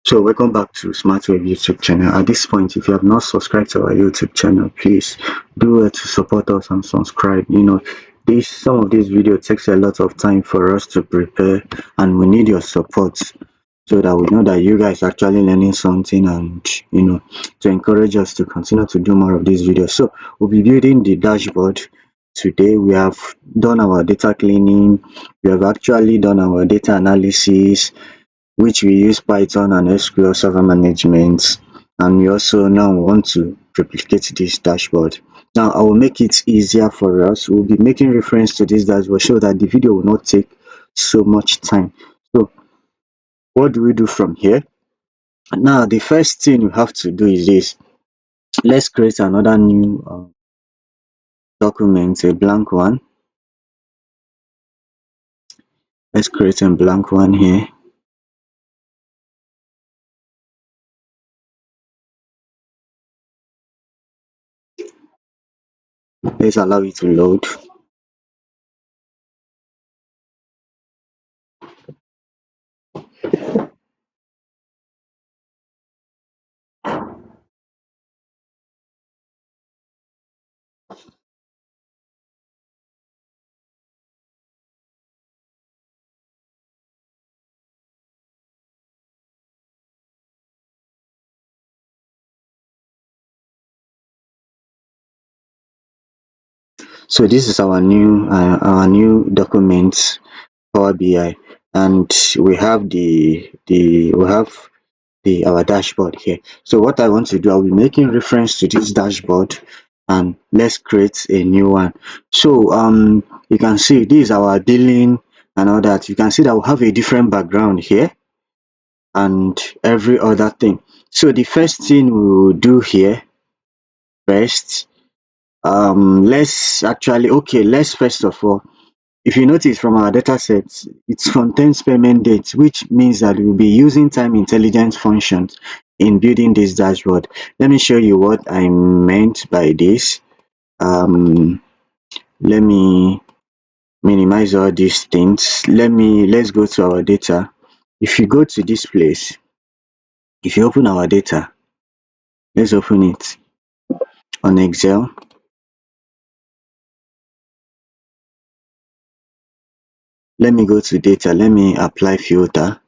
So welcome back to SmartWave YouTube channel. At this point, if you have not subscribed to our YouTube channel, please do it to support us and subscribe. This some of this video takes a lot of time for us to prepare, and we need your support so that we know that you guys are actually learning something, and to encourage us to continue to do more of these videos. So we'll be building the dashboard today. We have done our data cleaning, we have actually done our data analysis, which we use Python and SQL Server Management, and we also now want to replicate this dashboard. Now I will make it easier for us. We'll be making reference to this dashboard so that the video will not take so much time. So what do we do from here? Now the first thing we have to do is this. Let's create another new document, a blank one. Let's create a blank one here. Let's allow it to load. So this is our new document, Power BI, and we have our dashboard here. So what I want to do, I'll be making reference to this dashboard, and let's create a new one. So you can see this is our billing and all that. You can see that we have a different background here and every other thing. So the first thing we will do here first, let's first of all, if you notice from our data set, it contains payment dates, which means that we'll be using time intelligence functions in building this dashboard. Let me show you what I meant by this. Let me minimize all these things. Let's go to our data. If you go to this place, if you open our data, let's open it on Excel. Let me go to data, let me apply filter.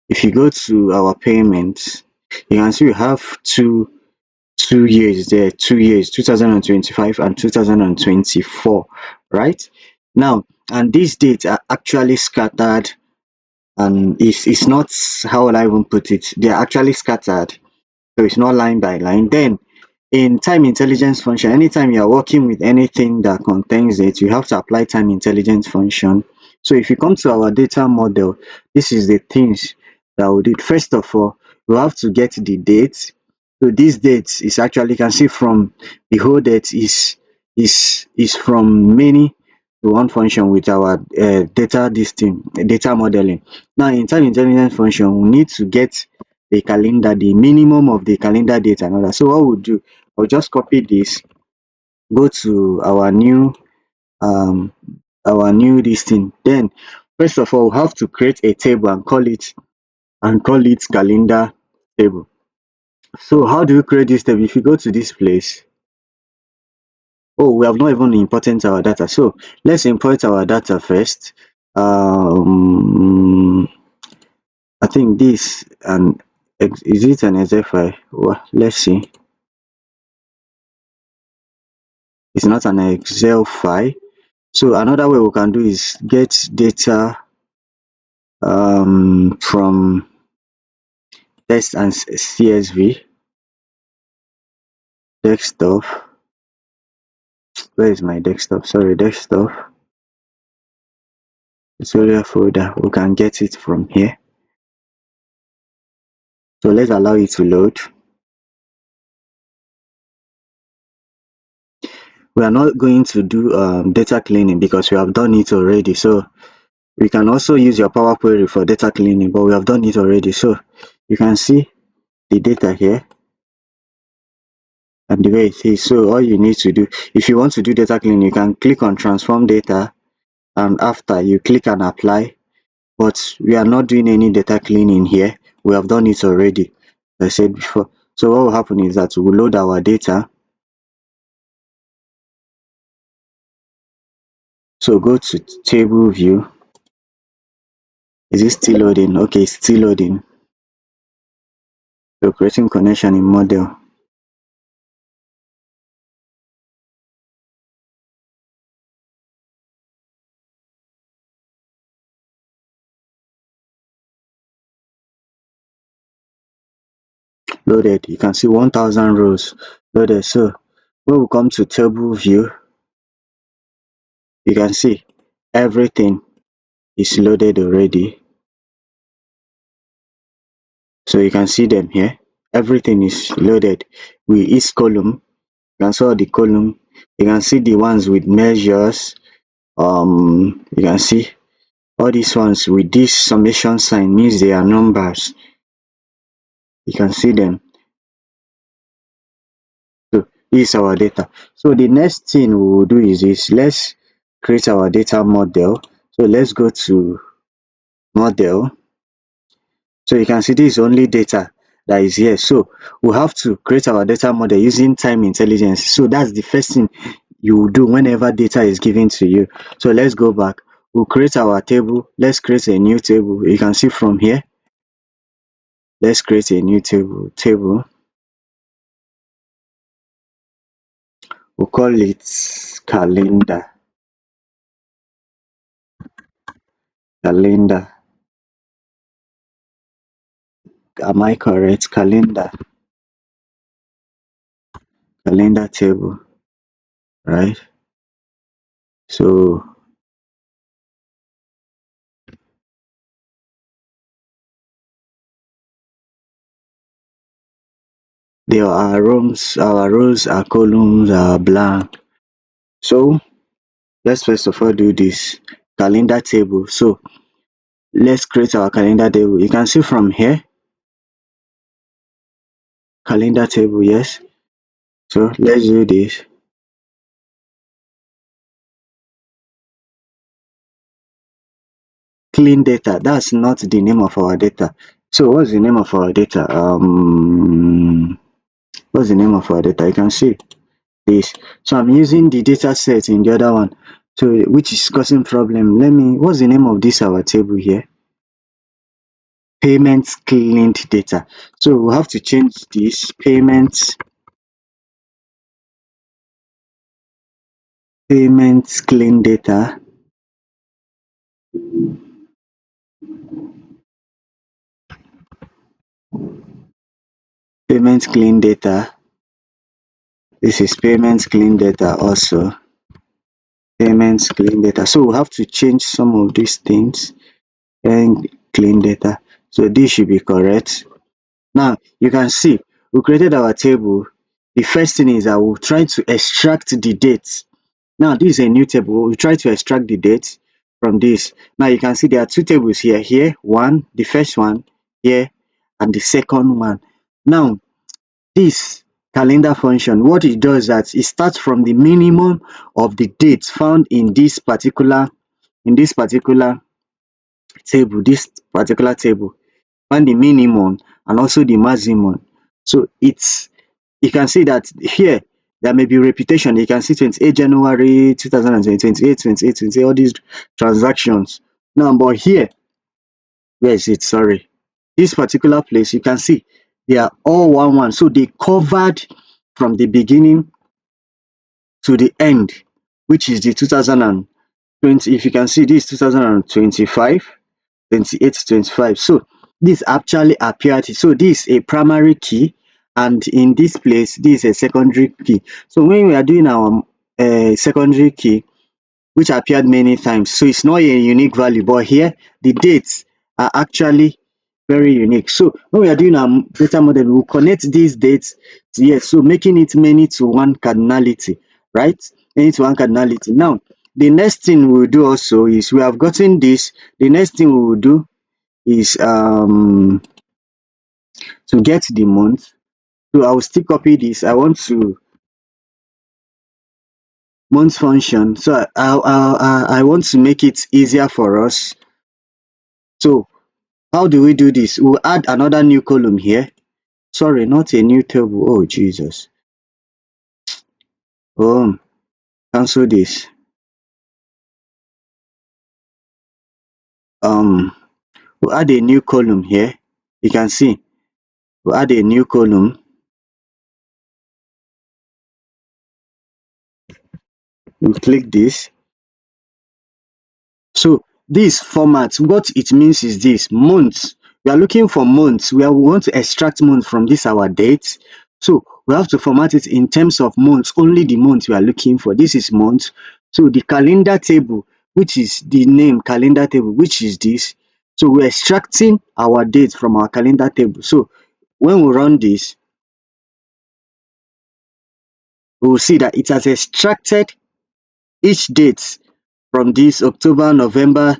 If you go to our payments, you can see we have two years there, 2 years, 2025 and 2024, right? Now, and these dates are actually scattered, and it's not, how will I even put it, they are actually scattered, so it's not line by line. Then in time intelligence function, anytime you are working with anything that contains it, you have to apply time intelligence function. So if you come to our data model, this is the things that we did. First of all, we have to get the date. So this date is actually, you can see from the whole date is from many to one function with our data modeling. Now in time intelligence function, we need to get the calendar, the minimum of the calendar date and all that. So what we'll do, I'll just copy this, go to our new this thing. Then first of all, we have to create a table and call it calendar table. So how do you create this table? If you go to this place, oh, we have not even imported our data. So let's import our data first. I think this, and is it an Excel file? Well, let's see. It's not an Excel file. So another way we can do is get data from text and CSV, desktop. Where is my desktop? Sorry, desktop. Tutorial folder. We can get it from here. So let's allow it to load. We are not going to do data cleaning because we have done it already. So we can also use your Power Query for data cleaning, but we have done it already. So you can see the data here and the way it is. So all you need to do, if you want to do data cleaning, you can click on transform data, and after you click and apply. but we are not doing any data cleaning here. We have done it already, I said before. So what will happen is that we will load our data. So go to table view. Is it still loading? Okay, it's still loading. So creating connection in model. Loaded. You can see 1000 rows loaded. So when we come to table view, you can see everything is loaded already. So you can see them here. Everything is loaded with each column. You can see all the column. You can see the ones with measures. You can see all these ones with this summation sign means they are numbers. You can see them. So this is our data. So the next thing we will do is this. Let's create our data model. So let's go to model. So you can see this is only data that is here. So we have to create our data model using time intelligence. So that's the first thing you will do whenever data is given to you. So let's go back. We'll create our table. Let's create a new table. You can see from here. Let's create a new table. We'll call it calendar. Calendar. Am I correct? Calendar. Calendar table. Right? So there are rows are columns are blank. So let's first of all do this calendar table. So let's create our calendar table. You can see from here, calendar table, yes. So let's do this. Clean data. That's not the name of our data. So what's the name of our data? What's the name of our data? You can see this. So I'm using the data set in the other one, so which is causing problem. What's the name of this our table here? Payments cleaned data. So we have to change this payments clean data. Payments clean data. This is payments clean data also. Payments clean data. So we have to change some of these things and clean data. So this should be correct. Now you can see we created our table. The first thing is that we'll try to extract the date. Now this is a new table. We try to extract the date from this. Now you can see there are two tables here. Here one, the first one here, and the second one. Now this calendar function, what it does is that it starts from the minimum of the dates found in this particular table, find the minimum and also the maximum. So you can see that here there may be repetition. You can see 28 January 2020, 28, 28, 28, all these transactions. Now, but here, where is it? Sorry. This particular place, you can see they are all one. So they covered from the beginning to the end, which is the 2020. If you can see this 2025, 28, 25. So this actually appeared. So this is a primary key, and in this place this is a secondary key. So when we are doing our secondary key, which appeared many times, so it's not a unique value, but here the dates are actually very unique. So when we are doing our data model, we will connect these dates to here, so making it many to one cardinality, right? Many to one cardinality. Now the next thing we will do also is, we have gotten this, the next thing we will do is to get the month. So I will still copy this. I want to month function. So I want to make it easier for us So how do we do this? We'll add another new column here. Sorry, not a new table. Oh Jesus. Cancel this. um we'll add a new column here. You can see we'll add a new column. We'll click this. So this format, what it means is this: months. We are looking for months. We want to extract months from this our date. So we have to format it in terms of months, only the month we are looking for. This is month. So the calendar table, which is the name calendar table, which is this. So we're extracting our date from our calendar table. So when we run this, we will see that it has extracted each date from this October, November,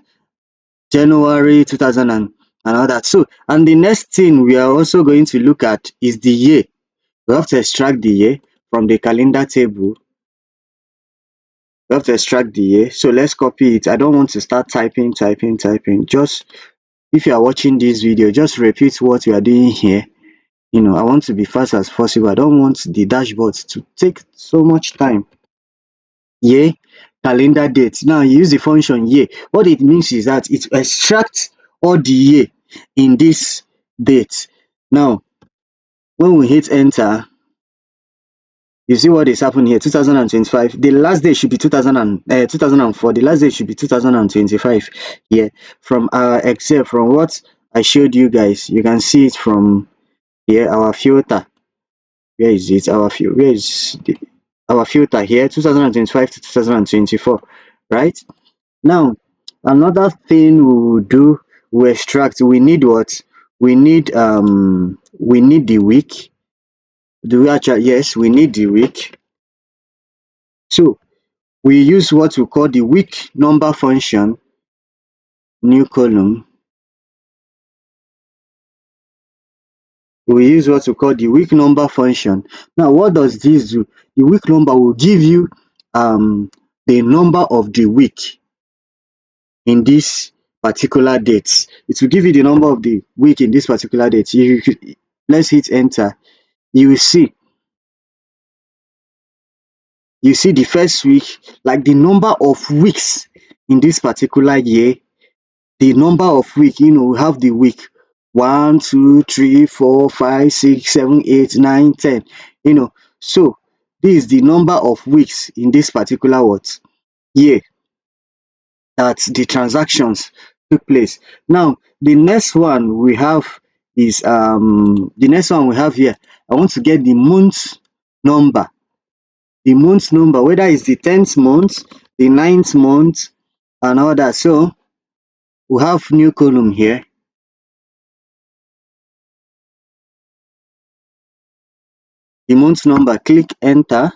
January 2000 and all that. So, and the next thing we are also going to look at is the year. We have to extract the year from the calendar table. We have to extract the year. So let's copy it. I don't want to start typing. Just, if you are watching this video, just repeat what you are doing here. I want to be fast as possible. I don't want the dashboard to take so much time. Year, calendar date. Now you use the function year. What it means is that it extracts all the year in this date. Now when we hit enter, you see what is happening here. 2025, the last day should be 2004, the last day should be 2025 here. From our Excel, from what I showed you guys, you can see it from here. Our filter, where is it? Where is our filter here? 2025 to 2024, right? Now, another thing we will do, we extract, we need what? We need the week. Do we actually? Yes, we need the week. So we use what we call the week number function, new column. We use what we call the week number function. Now, what does this do? The week number will give you the number of the week in this particular date. It will give you the number of the week in this particular date. Let's hit enter. You will see the first week, like the number of weeks in this particular year. The number of week, we have the week 1, 2, 3, 4, 5, 6, 7, 8, 9, 10. So this is the number of weeks in this particular what year that the transactions took place. Now the next one we have is here. I want to get the month number. The month number, whether it's the 10th month, the 9th month, and all that. So we have new column here. The month number, click enter.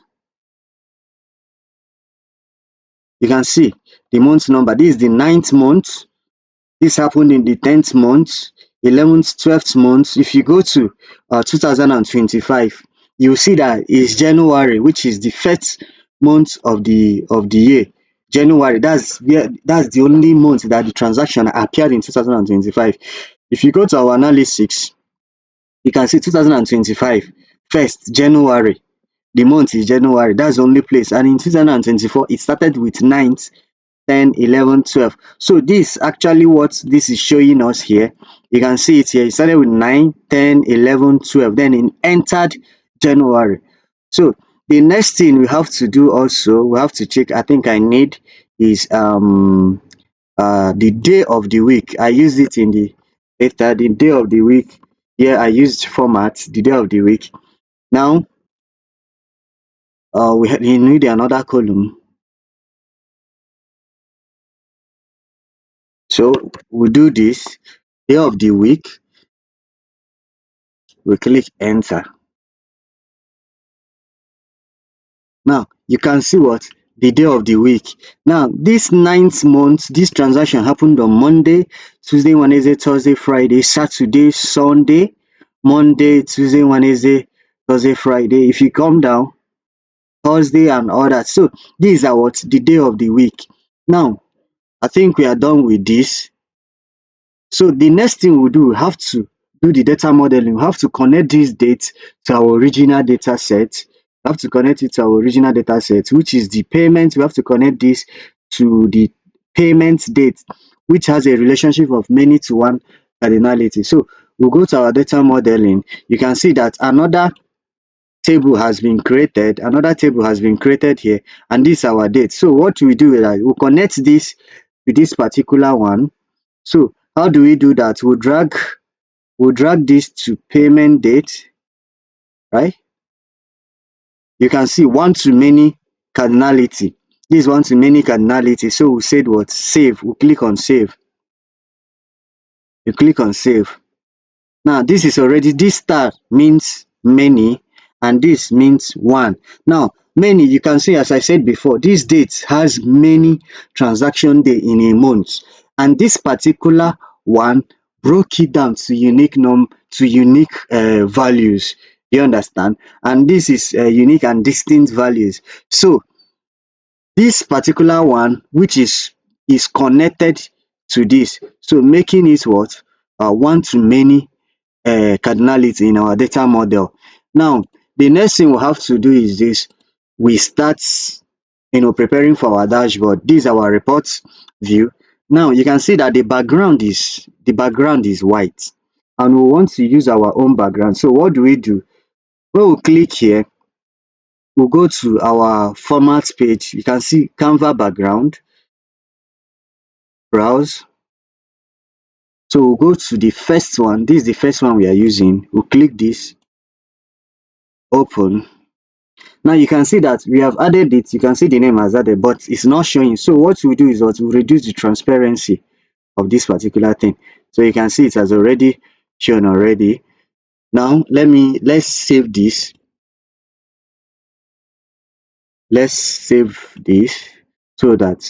You can see the month number. This is the 9th month. This happened in the 10th month, 11th, 12th month. If you go to 2025, you will see that it's January, which is the first month of the year. January, that's the only month that the transaction appeared in 2025. If you go to our analytics, you can see 2025, first January, the month is January. That's the only place. And in 2024, it started with 9th, 10, 11, 12. So this actually what this is showing us here. You can see it here. It started with 9, 10, 11, 12. Then it entered January. So the next thing we have to do also, we have to check, I think I need, is the day of the week. I used it in the data, the day of the week. Here I used format, the day of the week. Now we need another column. So we do this, day of the week. We click enter. Now you can see what? The day of the week. Now this 9th month, this transaction happened on Monday, Tuesday, Wednesday, Thursday, Friday, Saturday, Sunday, Monday, Tuesday, Wednesday, Thursday, Friday. If you come down, Thursday and all that. So these are what? The day of the week. Now I think we are done with this. So the next thing we do, we have to do the data modeling. We have to connect this date to our original data set. We have to connect it to our original data set, which is the payment. We have to connect this to the payment date, which has a relationship of many to one cardinality. So we'll go to our data modeling. You can see that another table has been created here, and this is our date. So what we do is that we connect this to this particular one. So how do we do that? We'll drag this to payment date, right? You can see one to many cardinality. This is one to many cardinality. So we said what? Save. We click on save. You click on save. Now this star means many and this means one. Now many, you can see, as I said before, this date has many transaction day in a month, and this particular one broke it down to unique values. You understand? And this is unique and distinct values. So this particular one, which is connected to this, so making it what? One to many cardinality in our data model. Now the next thing we have to do is this: we start preparing for our dashboard. This is our report view. Now you can see that the background is white, and we want to use our own background. So what do? When we click here, we'll go to our format page. You can see Canva background, browse. So we'll go to the first one. This is the first one we are using. We'll click this, open. Now you can see that we have added it. You can see the name has added, but it's not showing. So what we do is what we reduce the transparency of this particular thing. So you can see it has already shown already. Now let's save this. Let's save this so that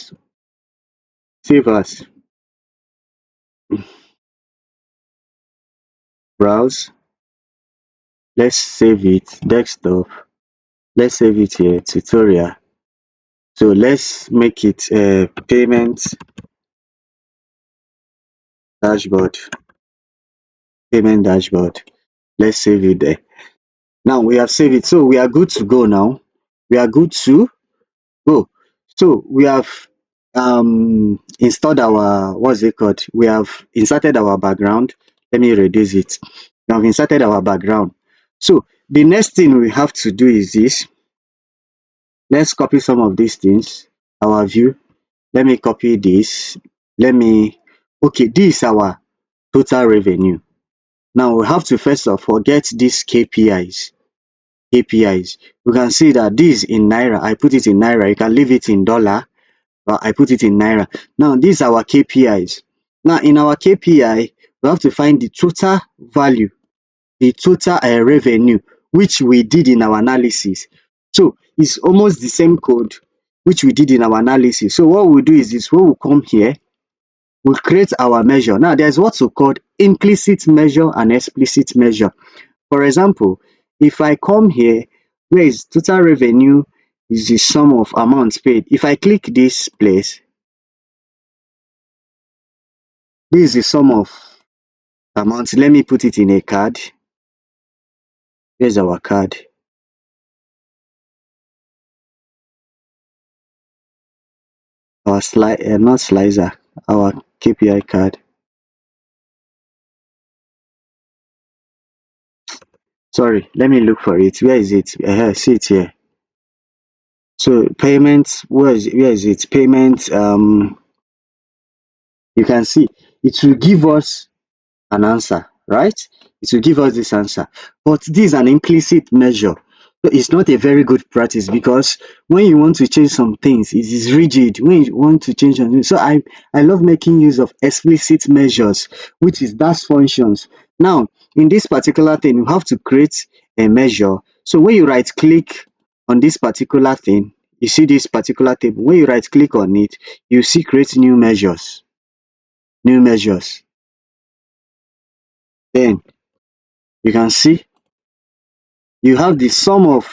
save as, browse. Let's save it desktop. Let's save it here, tutorial. So let's make it payment dashboard. Payment dashboard. Let's save it there. Now we have saved it, so we are good to go now. We are good to go. So we have installed our, what's it called? We have inserted our background. Let me reduce it. We have inserted our background. So the next thing we have to do is this. Let's copy some of these things. Our view. Let me copy this. Okay, this is our total revenue. Now we have to first of all get these KPIs. You can see that this in naira. I put it in naira. You can leave it in dollar, but I put it in naira. Now these are our KPIs. Now in our KPI, we have to find the total value, the total revenue, which we did in our analysis. So it's almost the same code which we did in our analysis. So what we'll do is this: when we come here, we'll create our measure. Now there's what's called implicit measure and explicit measure. For example, if I come here, where is total revenue is the sum of amounts paid. If I click this place, this is the sum of amounts. Let me put it in a card. Here's our card. Our slide, not slicer, our KPI card. Sorry, let me look for it. Where is it? See it here. So payments, where is it? Payment, you can see it will give us an answer, right? It will give us this answer. But this is an implicit measure. So it's not a very good practice, because when you want to change some things, it is rigid. When you want to change something, so I love making use of explicit measures, which is dash functions. Now, in this particular thing, you have to create a measure. So when you right click on this particular thing, you see this particular table. When you right click on it, you see create new measures. New measures. Then you can see you have the sum of,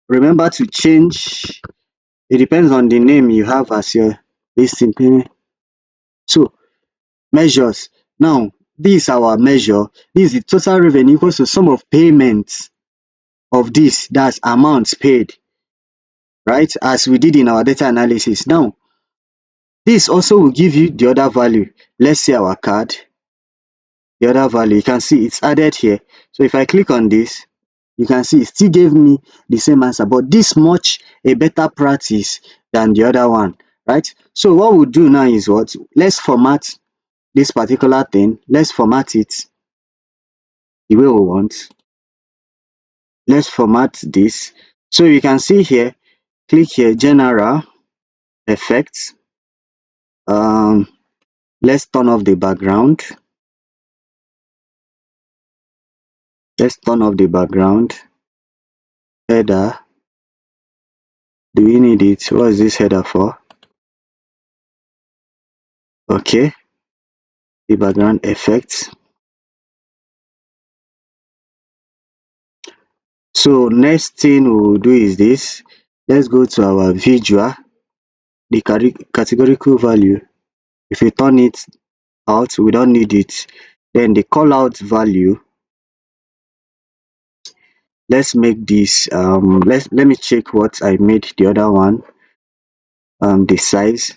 remember to change, it depends on the name you have as your listing payment. So measures. Now this our measure, this is the total revenue equals to sum of payments of this, that's amounts paid, right, as we did in our data analysis. Now this also will give you the other value. Let's see our card, the other value, you can see it's added here. So if I click on this, you can see it still gave me the same answer, but this much a better practice than the other one, right? So what we'll do now is what, let's format this particular thing, let's format it the way we want. Let's format this. So you can see here, click here, general effects. Let's turn off the background. Let's turn off the background. Header, do we need it? What is this header for? Okay, the background effects. So next thing we'll do is this. Let's go to our visual, the categorical value. If we turn it out, we don't need it. Then the call out value, let's make this let me check what I made the other one. The size,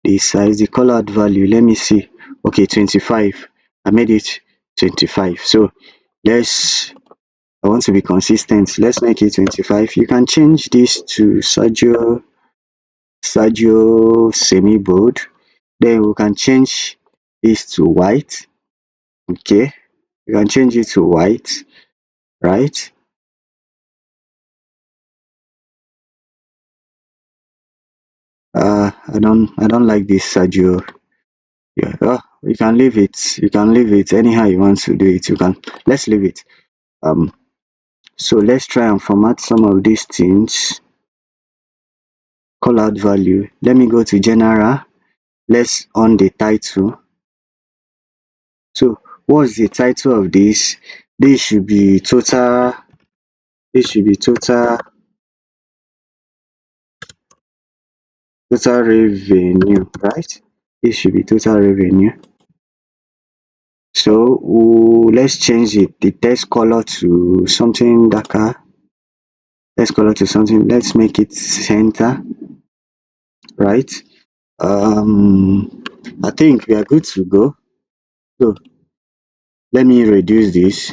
the call out value, let me see. Okay, 25. I made it 25. So let's, I want to be consistent, let's make it 25. You can change this to Sergio semi bold. Then we can change this to white. Okay, you can change it to white, right? I don't like this Sergio. Yeah, you can leave it, you can leave it anyhow you want to do it. You can, let's leave it. So let's try and format some of these things. Call out value, let me go to general, let's on the title. So what's the title of this? This should be total, this should be total revenue, right? This should be total revenue. So let's change it, the text color to something darker. Let's make it center, right? I think we are good to go. So let me reduce this,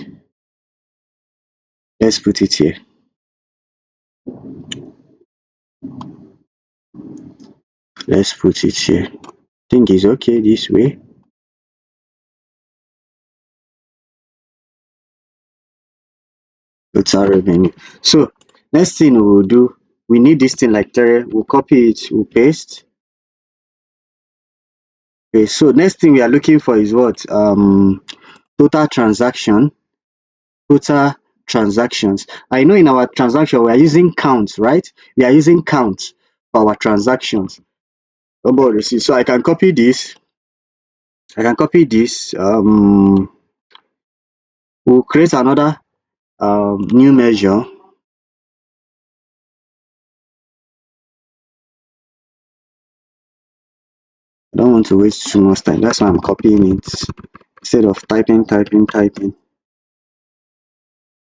let's put it here. Let's put it here. I think it's okay this way. Total revenue. So next thing we'll do, we need this thing like three, we'll copy it, we'll paste. Okay, so next thing we are looking for is what? Total transaction, total transactions. I know in our transaction we are using count, right? We are using count for our transactions. Number of receipts. So I can copy this. We'll create another new measure. I don't want to waste too much time. That's why I'm copying it instead of typing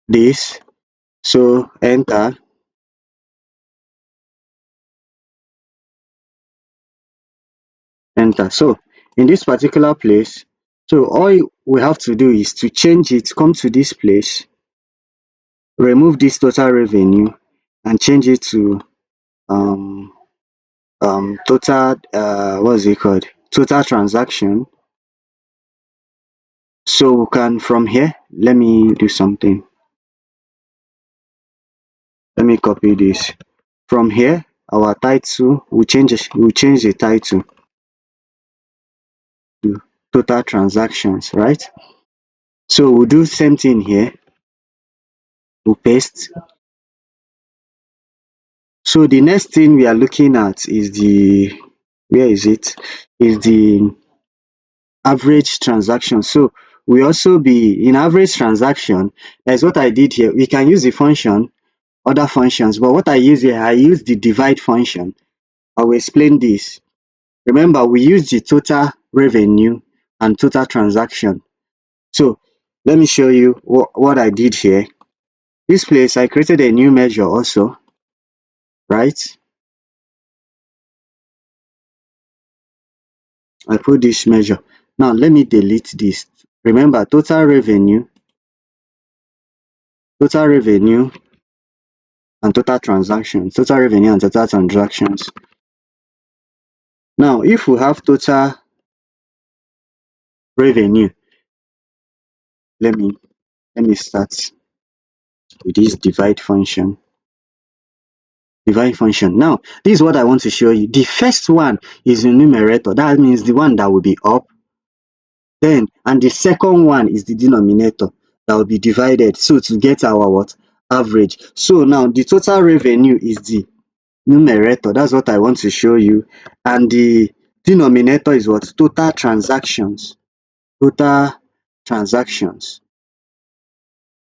this. So enter. So in this particular place, so all we have to do is to change it, come to this place, remove this total revenue and change it to um total what's it called, total transaction. So we can, from here, let me do something, let me copy this. From here, our title, we change the title to total transactions, right? So we'll do same thing here, we'll paste. So the next thing we are looking at is the, where is it, is the average transaction. So we also be in average transaction, that's what I did here. We can use the function, other functions, but what I use here, I use the divide function. I will explain this. Remember, we use the total revenue and total transaction. So let me show you what I did here. This place I created a new measure also, right? I put this measure. Now let me delete this. Remember, total revenue and total transactions, total revenue and total transactions. Now if we have total revenue, let me start with this divide function. Divide function. Now this is what I want to show you. The first one is the numerator. That means the one that will be up. Then and the second one is the denominator that will be divided. So to get our what? Average. So now the total revenue is the numerator. That's what I want to show you. And the denominator is what? Total transactions. Total transactions.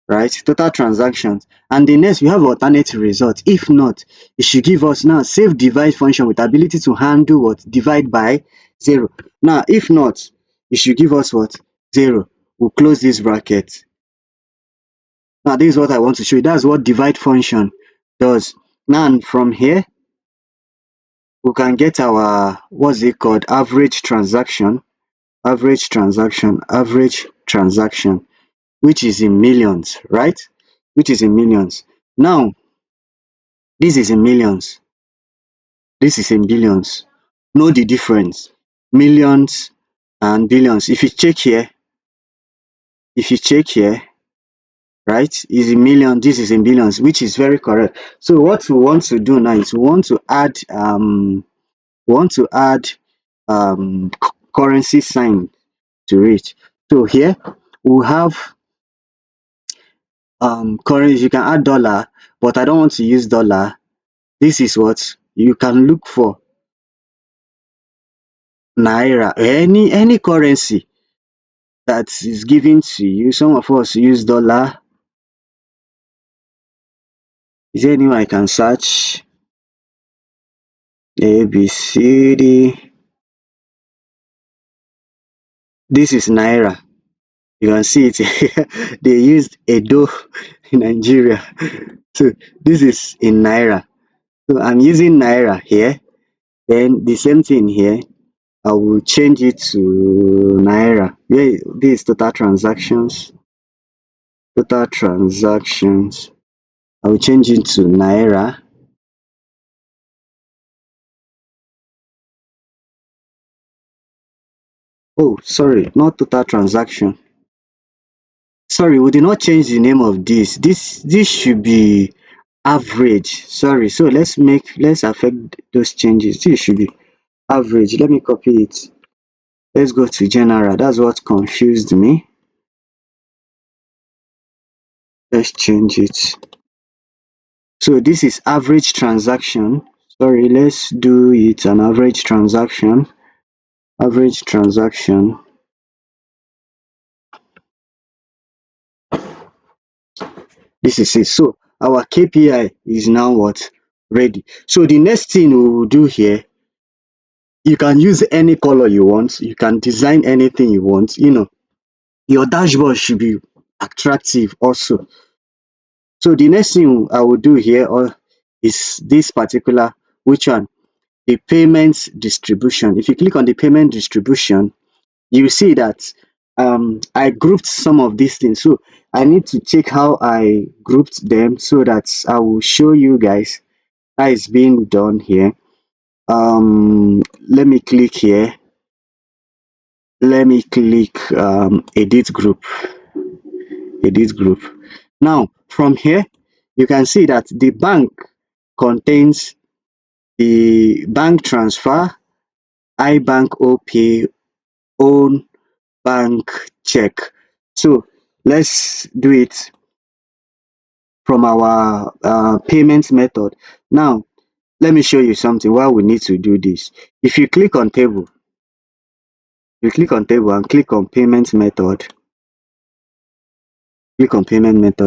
Right? Total transactions. And the next we have alternative result. If not, it should give us now save divide function with ability to handle what? Divide by 0. Now if not, it should give us what? 0. We'll close this bracket. Now this is what I want to show you. That's what divide function does. Now from here we can get our, what's it called, average transaction, average transaction, which is in millions, right? Which is in millions. Now this is in millions, this is in billions. Know the difference, millions and billions. If you check here, right, is in million, this is in billions, which is very correct. So what we want to do now is we want to add currency sign to it. So here we have currency. You can add dollar, but I don't want to use dollar. This is what you can look for: naira, any currency that is given to you. Some of us use dollar. Is there anyone I can search? A B C D. This is naira. You can see it. They used Edo in Nigeria. So this is in naira. So I'm using naira here. Then the same thing here, I will change it to naira. Where this is total transactions. Total transactions. I will change it to naira. Oh, sorry, not total transaction. Sorry, we did not change the name of this. This should be average. Sorry. So let's affect those changes. This should be average. Let me copy it. Let's go to general. That's what confused me. Let's change it. So this is average transaction. Sorry, let's do it an average transaction. Average transaction. This is it. So our KPI is now what? Ready. So the next thing we will do here, you can use any color you want. You can design anything you want. Your dashboard should be attractive also. So the next thing I will do here is this particular, which one? The payment distribution. If you click on the payment distribution, you see that I grouped some of these things. So I need to check how I grouped them so that I will show you guys how it's being done here. Let me click here. Let me click edit group. Now from here you can see that the bank contains the bank transfer, iBank OP, own bank check. So let's do it from our payment method. Now let me show you something why we need to do this. If you click on table, and click on payment method,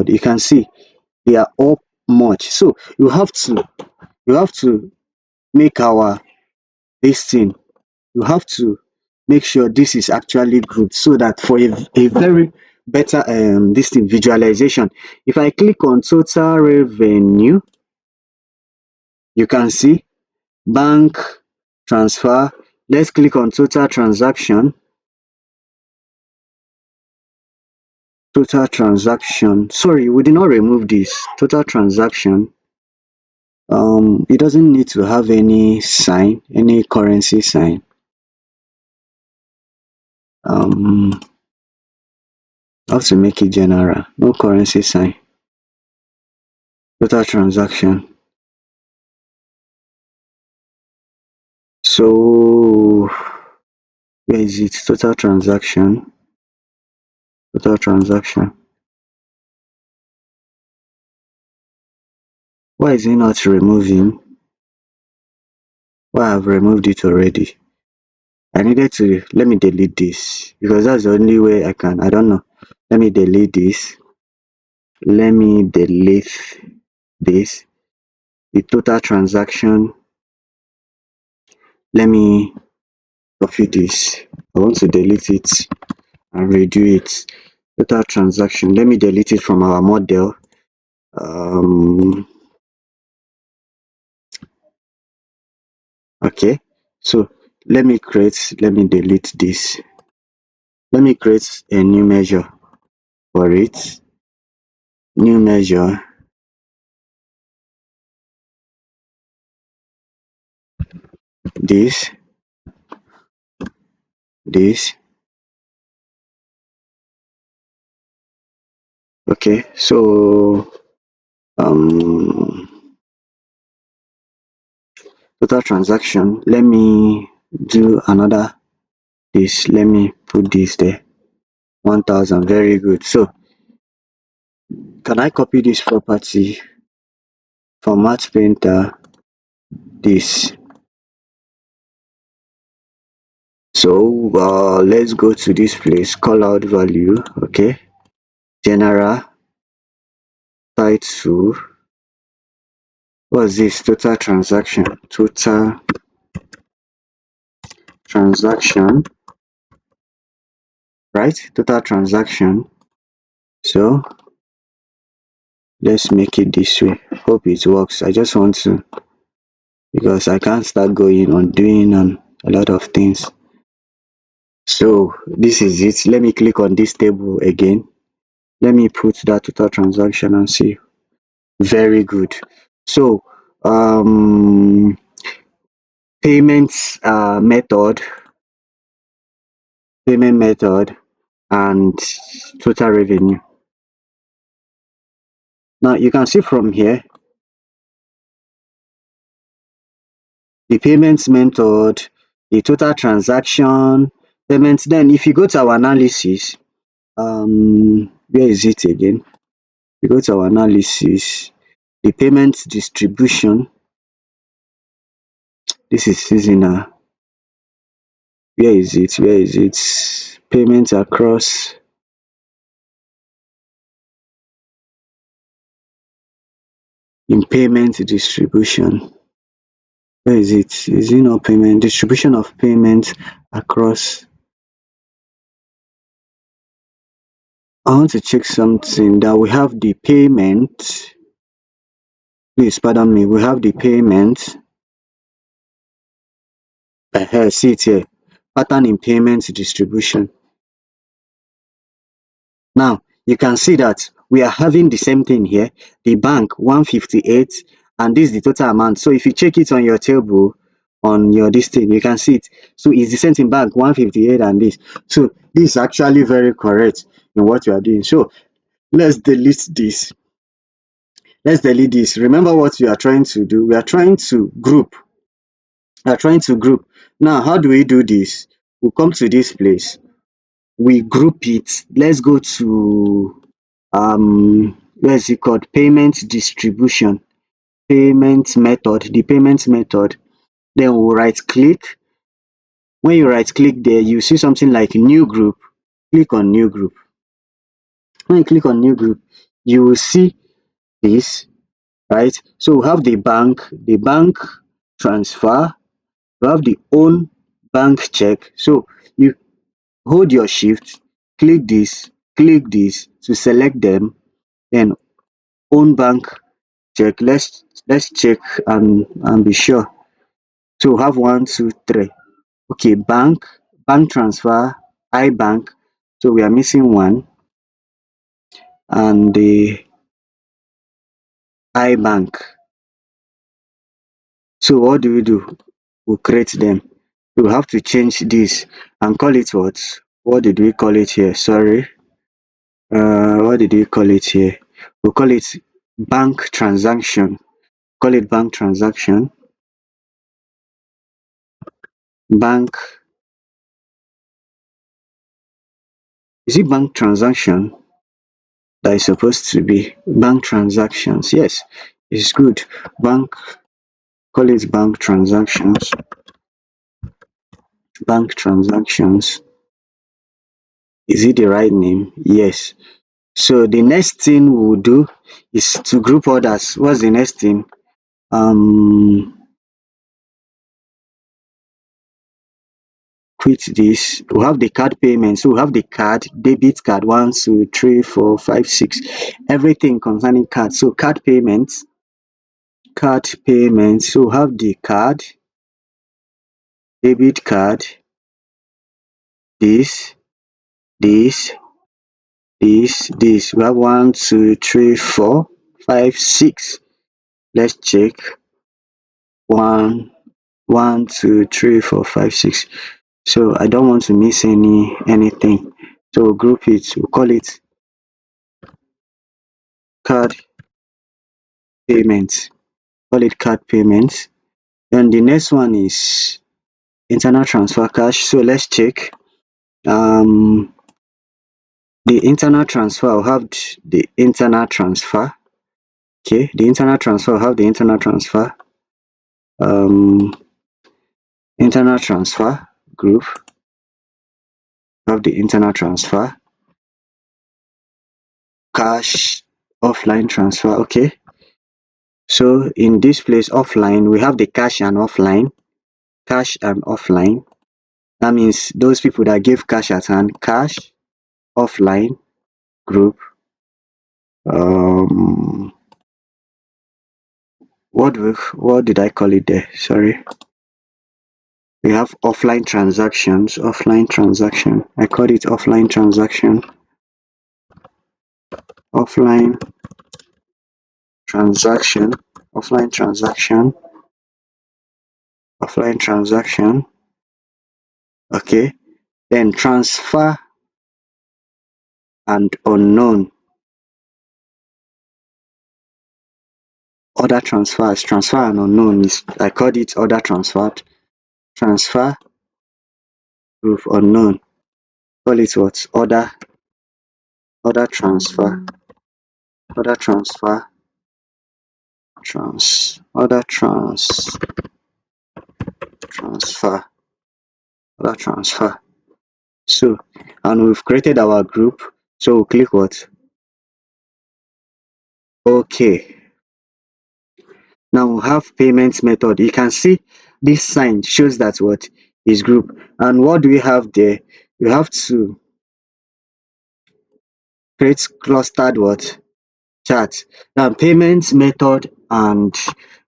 you can see they are all much. So you have to make our this thing, you have to make sure this is actually grouped, so that for a very better this thing visualization, if I click on total revenue, you can see bank transfer. Let's click on total transaction. Total transaction, sorry, we did not remove this total transaction. It doesn't need to have any sign, any currency sign. I have to make it general, no currency sign. Total transaction. So where is it? Total transaction. Total transaction. Why is it not removing? Why I've removed it already? I needed to, let me delete this because that's the only way I can. I don't know. Let me delete this. Let me delete this. The total transaction. Let me copy this. I want to delete it and redo it. Total transaction. Let me delete it from our model. Okay, so let me delete this. Let me create a new measure for it. New measure. This, this. Okay, so total transaction. Let me do another this. Let me put this there. 1000. Very good. So can I copy this property? Format painter. This. So let's go to this place. Call out value. Okay. General. Title. What's this? Total transaction. Total transaction. Right? Total transaction. So let's make it this way. Hope it works. I just want to, because I can't start going on doing a lot of things. So this is it. Let me click on this table again. Let me put that total transaction and see. Very good. So payments payment method and total revenue. Now you can see from here the payments method, the total transaction, payments. Then if you go to our analysis, where is it again? You go to our analysis, the payment distribution. This is seasonal. Where is it? Where is it? Payments across. In payment distribution. Where is it? Is it not payment? Distribution of payment across. I want to check something, that we have the payment. Please pardon me. We have the payment. See it here. Pattern in payment distribution. Now you can see that we are having the same thing here. The bank 158, and this is the total amount. So if you check it on your table, on your this thing, you can see it. So it's the same thing, bank 158 and this. So this is actually very correct in what you are doing. So let's delete this. Let's delete this. Remember what we are trying to do. We are trying to group. We are trying to group. Now, how do we do this? We'll come to this place. We group it. Let's go to where is it called? Payment distribution. Payment method. The payment method. Then we'll right click. When you right click there, you see something like new group. Click on new group. When you click on new group, you will see this, right? So we have the bank transfer, we have the own bank check. So you hold your shift, click this to select them, then own bank check. Let's check and be sure. So we have one, two, three. Okay, bank transfer, iBank. So we are missing one, and the iBank. So what do we do? We create them. We have to change this and call it what? What did we call it here? Sorry. What did we call it here? We call it bank transaction. Call it bank transaction. Bank. Is it bank transaction that is supposed to be bank transactions? Yes, it's good. Bank. Call it bank transactions. Bank transactions. Is it the right name? Yes. So the next thing we will do is to group orders. What's the next thing? Quit this. We have the card payment. So we have the card, debit card, one, two, three, four, five, six. Everything concerning card. So card payments, card payments. So we have the card, debit card, this, this, this. We have one, two, three, four, five, six. Let's check. One, one, two, three, four, five, six. So I don't want to miss anything. So we'll group it. We'll call it card payment. Call it card payments. Then the next one is internal transfer cash. So let's check. Um, the internal transfer. I'll have the internal transfer. Okay, the internal transfer. I'll have the internal transfer. Um, internal transfer group. Have the internal transfer. Cash offline transfer. Okay. So in this place offline, we have the cash and offline. Cash and offline. That means those people that give cash at hand. Cash offline group. Um, what did I call it there? Sorry. We have offline transactions. Offline transaction. I called it offline transaction. Offline transaction. Offline transaction. Offline transaction. Okay. Then transfer and unknown. Other transfers. Transfer and unknown is I called it other transferred. Transfer group unknown. Call it what? Other transfer. Other transfer. Other transfer. Other transfer. So and we've created our group. So we'll click what? Okay. Now we have payment method. You can see this sign shows that what is group. And what do we have there? We have to create clustered what? Chart. Now payment method, and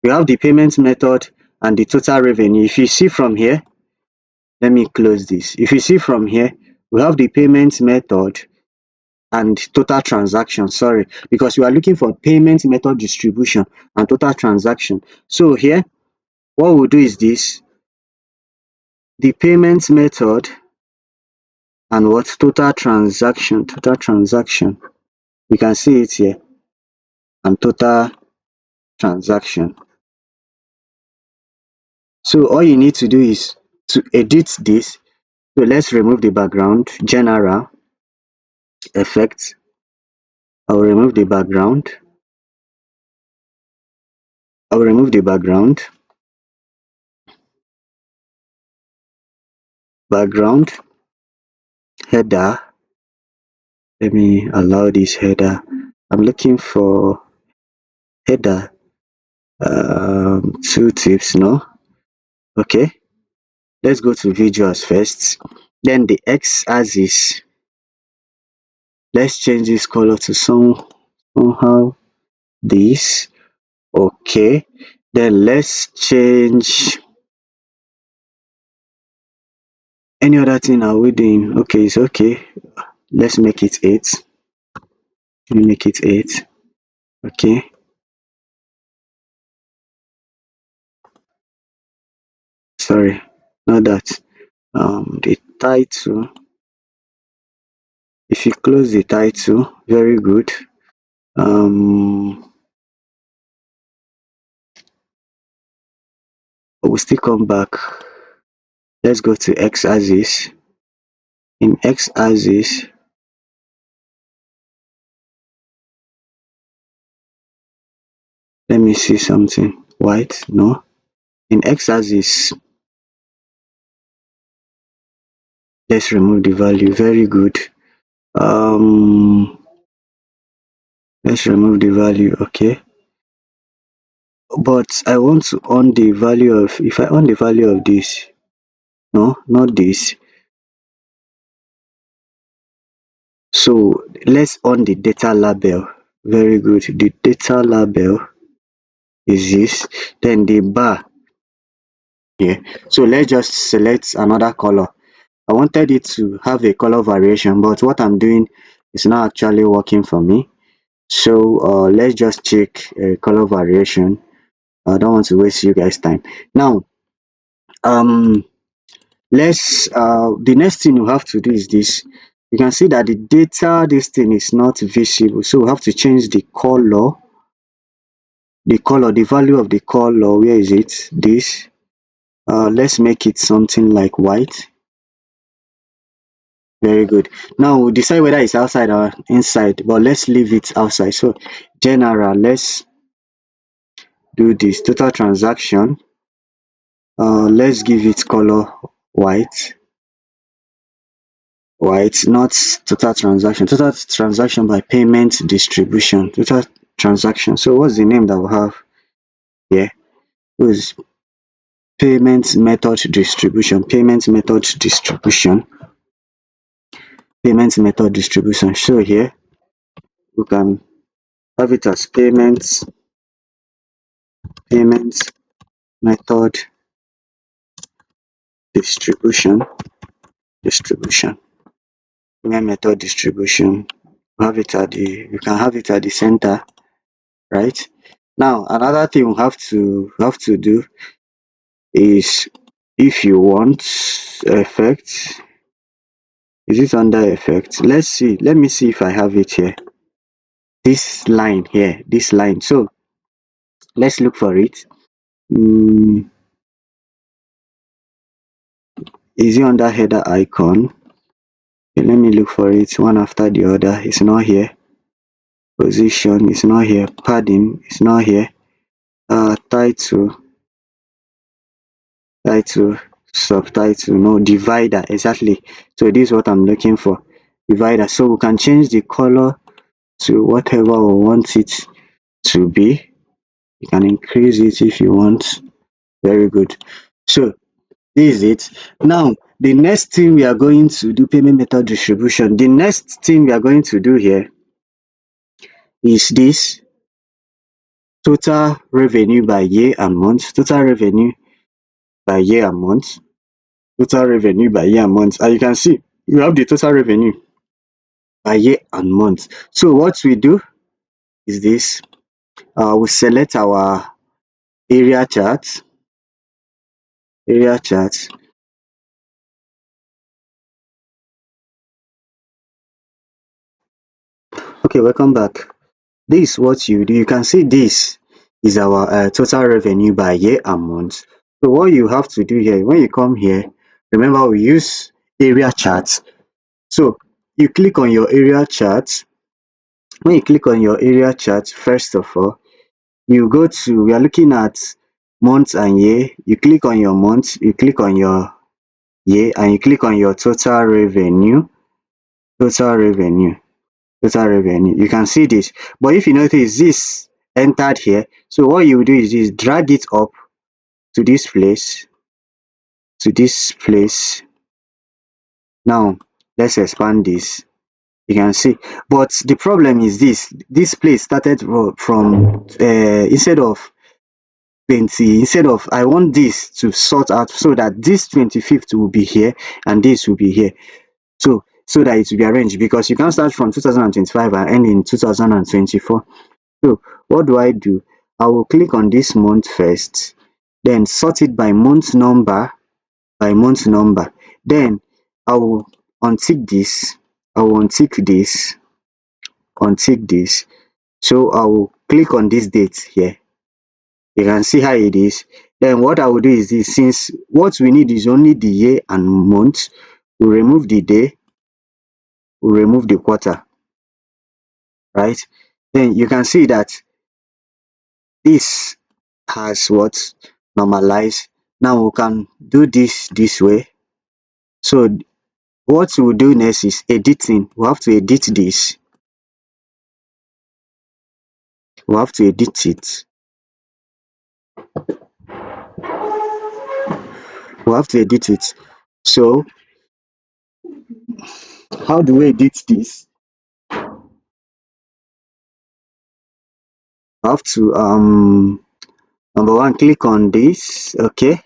we have the payment method and the total revenue. If you see from here, let me close this. If you see from here, we have the payment method and total transaction. Sorry, because we are looking for payment method distribution and total transaction. So here, what we'll do is this: the payment method and what? Total transaction. Total transaction. You can see it here, and total transaction. So all you need to do is to edit this. So let's remove the background. General effect. I'll remove the background. I'll remove the background. Background. Header. Let me allow this header. I'm looking for header. Two tips. No. Okay. let's go to visuals first. Then the x-axis, let's change this color to somehow this. Okay, then let's change any other thing are we doing. Okay, it's okay. Let's make it 8. Let me make it 8. Okay, sorry, not that. The title, if you close the title, very good. We'll still come back. Let's go to x-axis. In x-axis, let me see something. White, no. In x-axis, let's remove the value. Very good. Let's remove the value. Okay, but I want to on the value of, if I on the value of this, no, not this. So let's on the data label. Very good. The data label is this. Then the bar here. So let's just select another color. I wanted it to have a color variation, but what I'm doing is not actually working for me. So let's just check color variation. I don't want to waste you guys time. Now um let's the next thing we have to do is this. You can see that the data, this thing is not visible, so we have to change the color. The value of the color, where is it? This. Let's make it something like white. Very good. Now we'll decide whether it's outside or inside, but let's leave it outside. So general, let's do this total transaction. Let's give it color white. White, not total transaction. Total transaction by payment distribution. Total transaction. So what's the name that we have here? It was payment method distribution. Payment method distribution. Payment method distribution. So here we can have it as payment method distribution. Payment method distribution. Have it at the, you can have it at the center, right? Now another thing we have to do is, if you want effect, is it under effect? Let's see, let me see if I have it here. This line here, this line. So let's look for it. Is it under header icon? Okay, let me look for it one after the other. It's not here. Position is not here. Padding is not here. Title, subtitle, no. Divider, exactly. So this is what I'm looking for. Divider. So we can change the color to whatever we want it to be. You can increase it if you want. Very good. So this is it. Now the next thing we are going to do, payment method distribution. The next thing we are going to do here is this: total revenue by year and month. Total revenue by year and month. Total revenue by year and month. And you can see we have the total revenue by year and month. So what we do is this: we select our area chart. Area chart. Okay, welcome back. This is what you do. You can see this is our total revenue by year and month. So what you have to do here, when you come here, remember we use area charts. So you click on your area chart. When you click on your area chart, first of all, you go to, we are looking at month and year. You click on your month, you click on your year, and you click on your total revenue. Total revenue. Total revenue. You can see this. But if you notice, this entered here. So what you do is this: drag it up to this place. to this place. Now let's expand this. You can see, but the problem is this place started from instead of 20, instead of, I want this to sort out so that this 25th will be here and this will be here, so that it will be arranged, because you can't start from 2025 and end in 2024. So what do? I will click on this month first, then sort it by month number, then I will untick this, I will untick this. So I will click on this date here. You can see how it is. Then what I will do is this: since what we need is only the year and month, we remove the day, we remove the quarter, right? Then you can see that this has what? Normalized. Now we can do this way. So what we'll do next is editing. We have to edit this. We have to edit it. We have to edit it. So how do we edit this? I have to number one, click on this. Okay,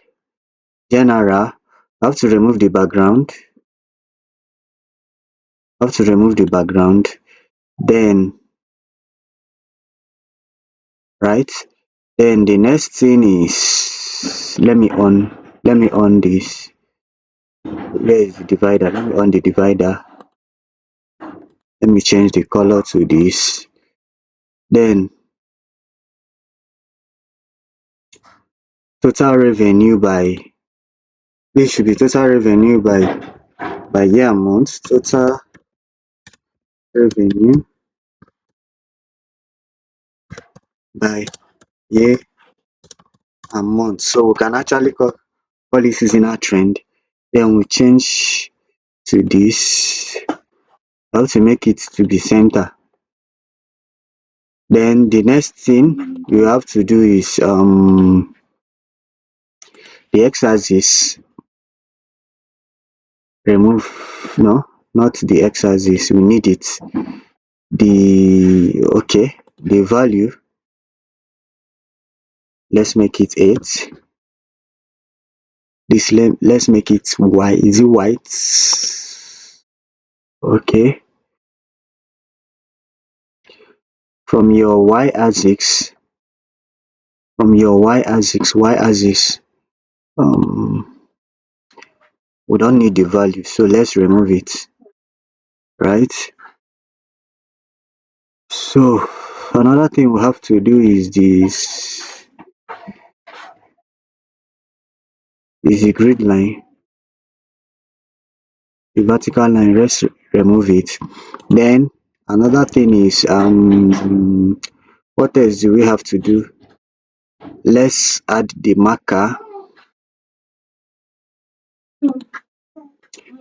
general. I have to remove the background. I have to remove the background. Then right. Then the next thing is, let me on this. Where is the divider? Let me on the divider. Let me change the color to this. Then total revenue by, this should be total revenue by year and month. Total revenue by year and month. So we can actually call it seasonal trend. Then we change to this. I have to make it to be center. Then the next thing you have to do is the x-axis, remove, no, not the x-axis, we need it. The, okay, the value, let's make it 8. This, let's make it y. Is it white? Okay. From your y-axis, y-axis, we don't need the value, so let's remove it, right? So another thing we have to do is this, is the grid line, the vertical line. Let's remove it. Then another thing is what else do we have to do? Let's add the marker.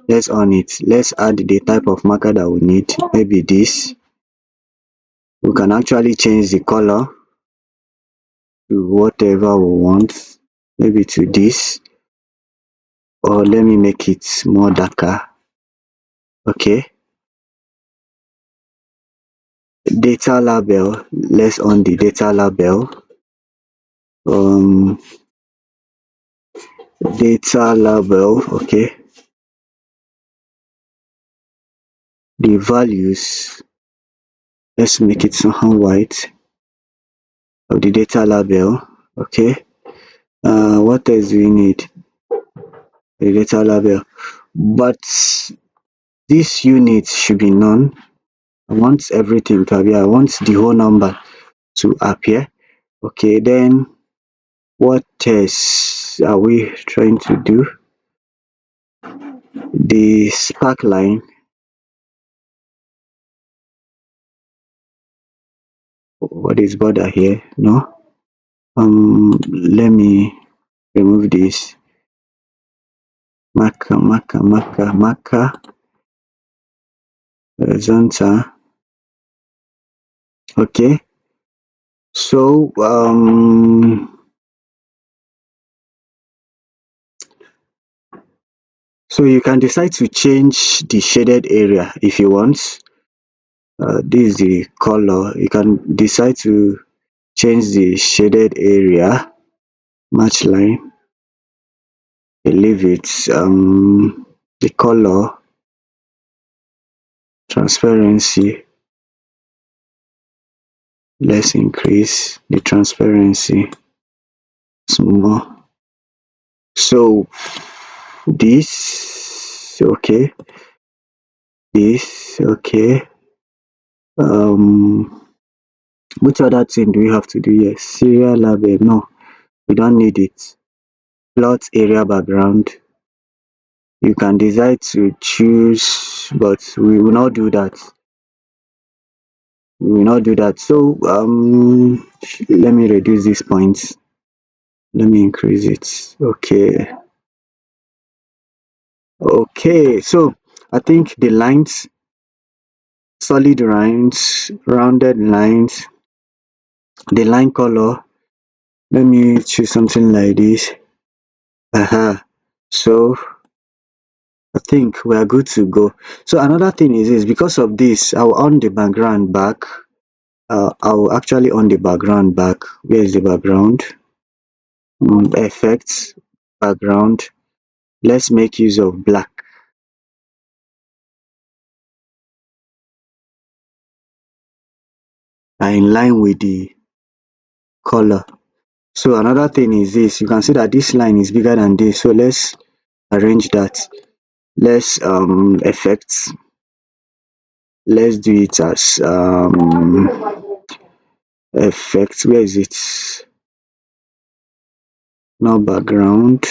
Let's on it. Let's add the type of marker that we need. Maybe this. We can actually change the color to whatever we want. Maybe to this, or let me make it more darker. Okay. Data label. Let's on the data label. Data label. Okay. The values, let's make it somehow white of the data label. Okay. What else do we need? The data label, but this unit should be none. I want everything to appear. I want the whole number to appear. Okay, then what else are we trying to do? The spark line. What is border here? No. Let me remove this. Marker, horizontal. Okay. So So you can decide to change the shaded area if you want. This is the color. You can decide to change the shaded area, match line, leave it, the color, transparency, let's increase the transparency small. So this okay, this okay. um which other thing do we have to do here? Serial label, no, we don't need it. Plot area background, you can decide to choose, but we will not do that. So let me reduce this point, let me increase it. Okay, so I think the lines, solid lines, rounded lines, the line color, let me choose something like this. So I think we are good to go. So another thing is this, because of this, I'll on the background back. I'll actually on the background back. Where is the background? Effects, background. Let's make use of black, in line with the color. So another thing is this, you can see that this line is bigger than this, so let's arrange that. Let's effects, let's do it as effects. Where is it? Now background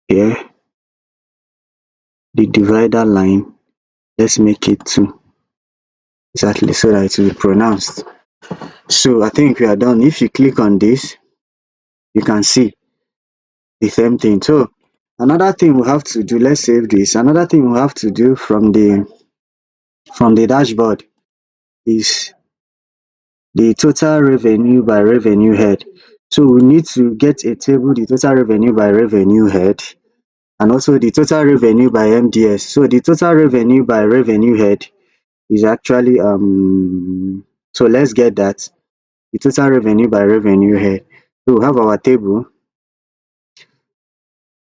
here, the divider line, let's make it 2 exactly, so that it will be pronounced. So I think we are done. If you click on this, you can see the same thing. So another thing we have to do, let's save this. Another thing we have to do from the dashboard is the total revenue by revenue head. So we need to get a table, the total revenue by revenue head, and also the total revenue by MDS. So the total revenue by revenue head is actually so let's get that, the total revenue by revenue head. So we have our table.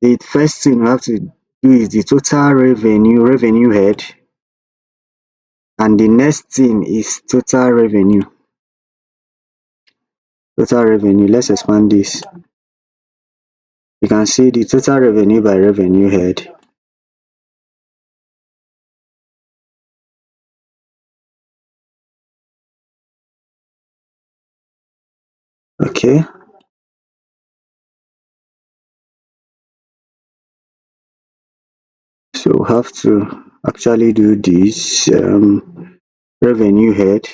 The first thing we have to do is the total revenue head, and the next thing is total revenue. Let's expand this. You can see the total revenue by revenue head. Okay, so we have to actually do this, revenue head.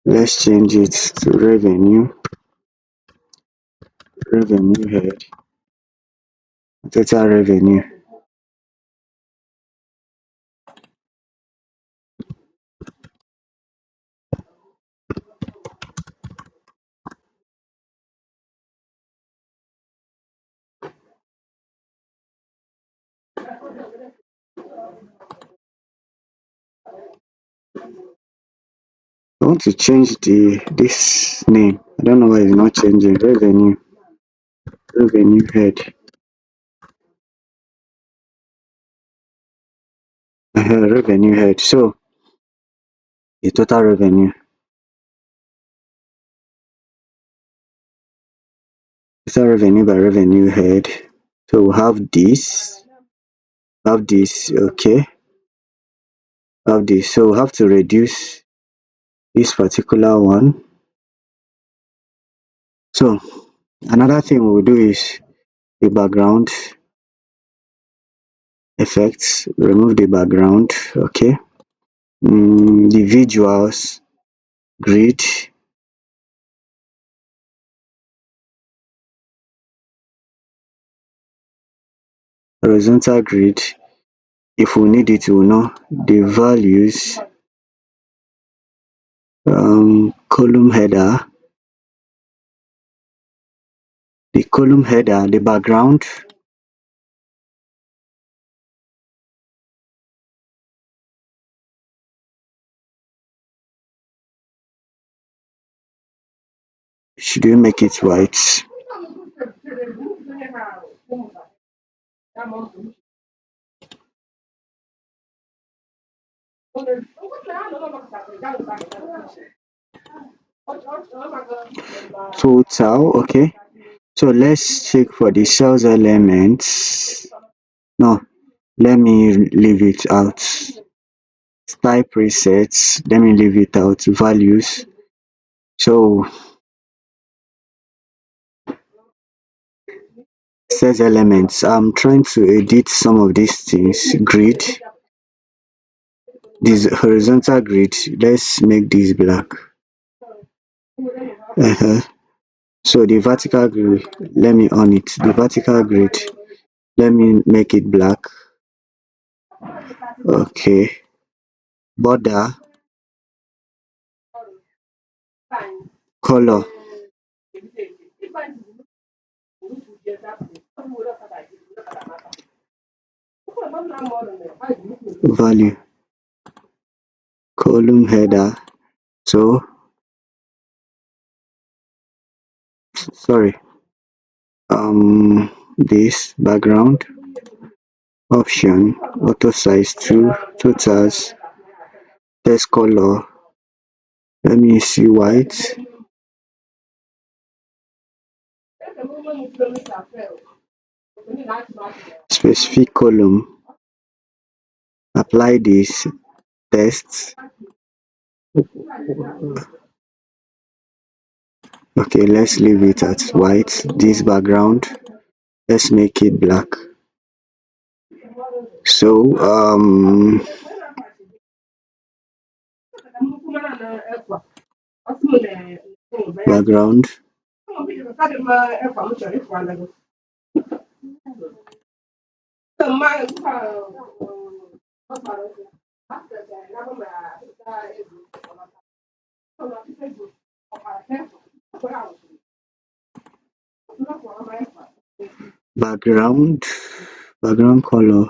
Let's change it to revenue head, total revenue. I want to change this name. I don't know why it's not changing. Revenue head, revenue head. So the total revenue by revenue head. So we have this, okay, have this. So we have to reduce this particular one. So another thing we will do is the background effects, remove the background, okay. The visuals, grid, horizontal grid. If we need it, we will know the values, column header, the column header, the background, should we make it white? Total, okay. So let's check for the cells elements. No, let me leave it out. Style presets, let me leave it out. Values. So cells elements. I'm trying to edit some of these things. Grid. This horizontal grid. Let's make this black. So the vertical grid, let me on it. The vertical grid, let me make it black. Okay. Border, color, value, column header. So sorry. This background option, auto size 2, totals, text color. Let me see white. Specific column. Apply this text. Okay, let's leave it at white. This background, let's make it black. So background, background, background color.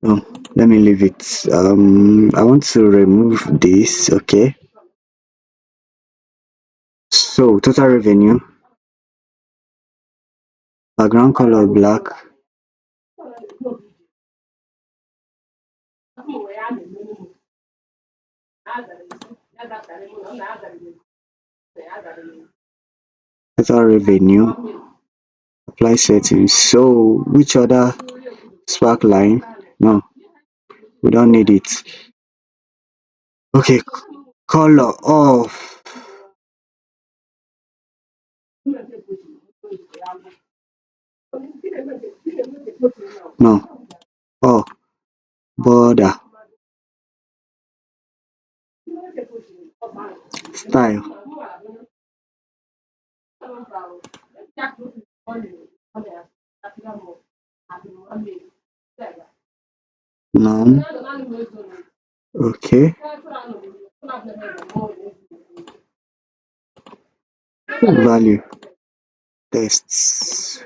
Oh, let me leave it. I want to remove this. Okay. So total revenue, background color black, total revenue, apply settings. So which other spark line? No, we don't need it. Okay, color off. No. Oh, border, style, none. Okay, value, tests.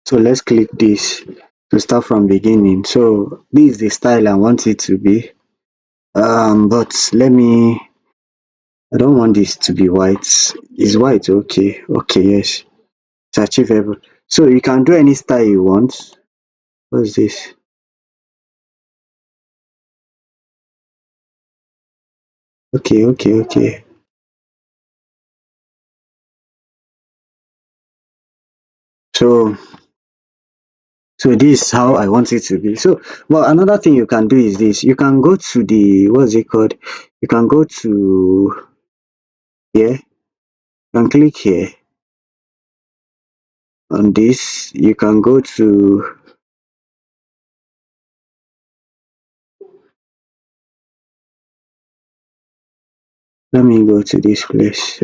So let's click this to start from beginning. So this is the style I want it to be. But let me, I don't want this to be white. Is white okay? Okay, yes. It's achievable. So you can do any style you want. What's this? Okay, okay, okay. So this is how I want it to be. So well, another thing you can do is this. You can go to the, what's it called? You can go to here. You can click here on this. You can go to, let me go to this place.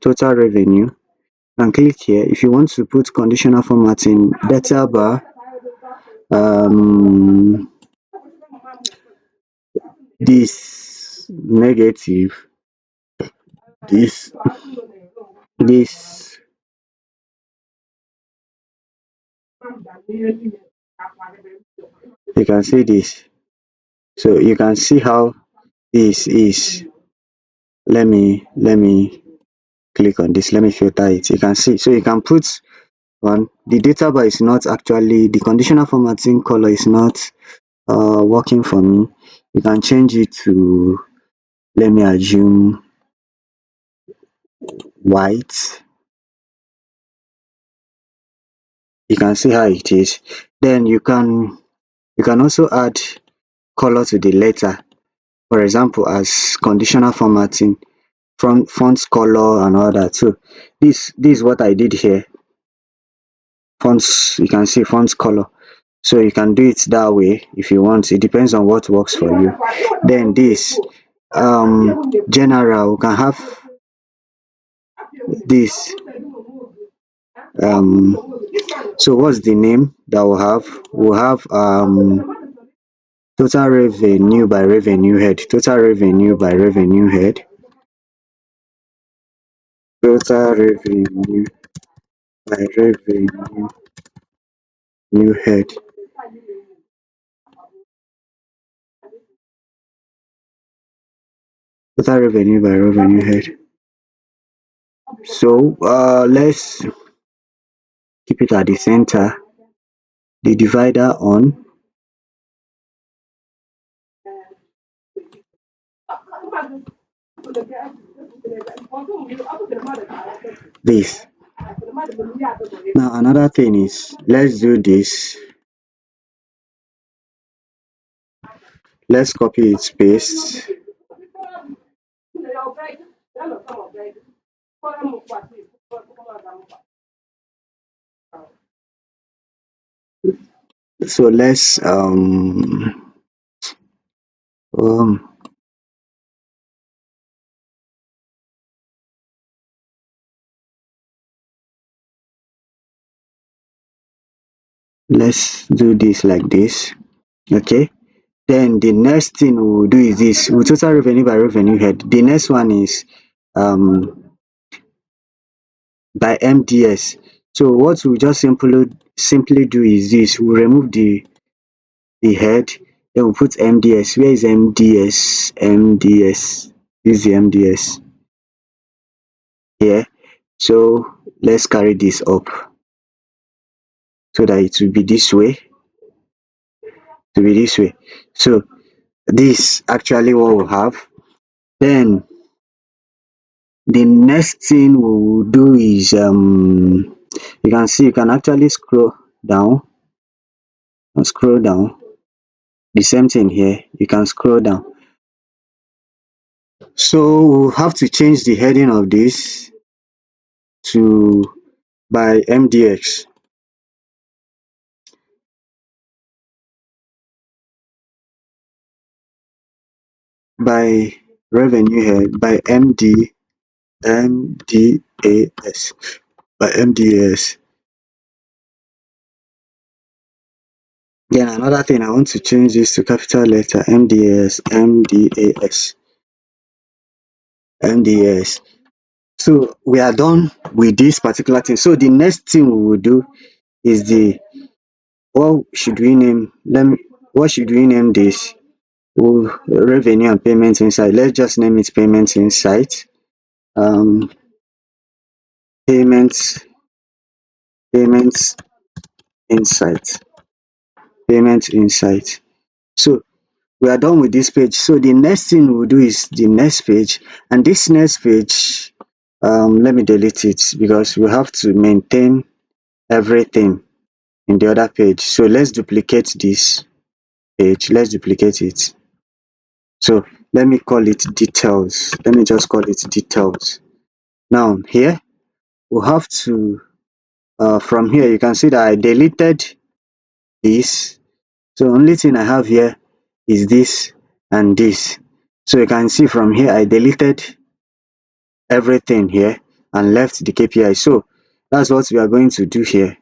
Total revenue. And click here. If you want to put conditional formatting, data bar, um this negative, this this you can see this. So you can see how this is. Let me click on this. Let me filter it. You can see. So you can put one. The data bar is not actually, the conditional formatting color is not working for me. You can change it to, let me assume, white. You can see how it is. Then you can also add color to the letter, for example as conditional formatting, font color and all that. So this is what I did here. Fonts, you can see font color. So you can do it that way if you want. It depends on what works for you. Then this general, we can have this. So what's the name that we'll have? We'll have total revenue by revenue head. Total revenue by revenue head. Total revenue by revenue head. Total revenue by revenue head. So let's keep it at the center. The divider on this. Now another thing is, let's do this. Let's copy it, paste. So um let's do this like this. Okay. Then the next thing we will do is this. We total revenue by revenue head. The next one is by MDS. So what we just simply do is this. We remove the head, then we put MDS. Where is MDS? MDS. This is the MDS here. So let's carry this up so that it will be this way, so this actually what we have. Then the next thing we will do is you can see, you can actually down scroll down. The same thing here, you can scroll down. So we'll have to change the heading of this to by MDX, by revenue here, by MDAS, by MDAS. Then another thing, I want to change this to capital letter MDAS, MDAS. So we are done with this particular thing. So the next thing we will do is the, what should we name, what should we name this? Oh, revenue and payments insight. Let's just name it payments insight. um payments payments insight, payments insight. So we are done with this page. So the next thing we'll do is the next page, and this next page, let me delete it because we have to maintain everything in the other page. So let's duplicate this page, let's duplicate it. So let me call it details, let me just call it details. Now here we have to, from here you can see that I deleted this. So only thing I have here is this and this. So you can see from here I deleted everything here and left the KPI. So that's what we are going to do here.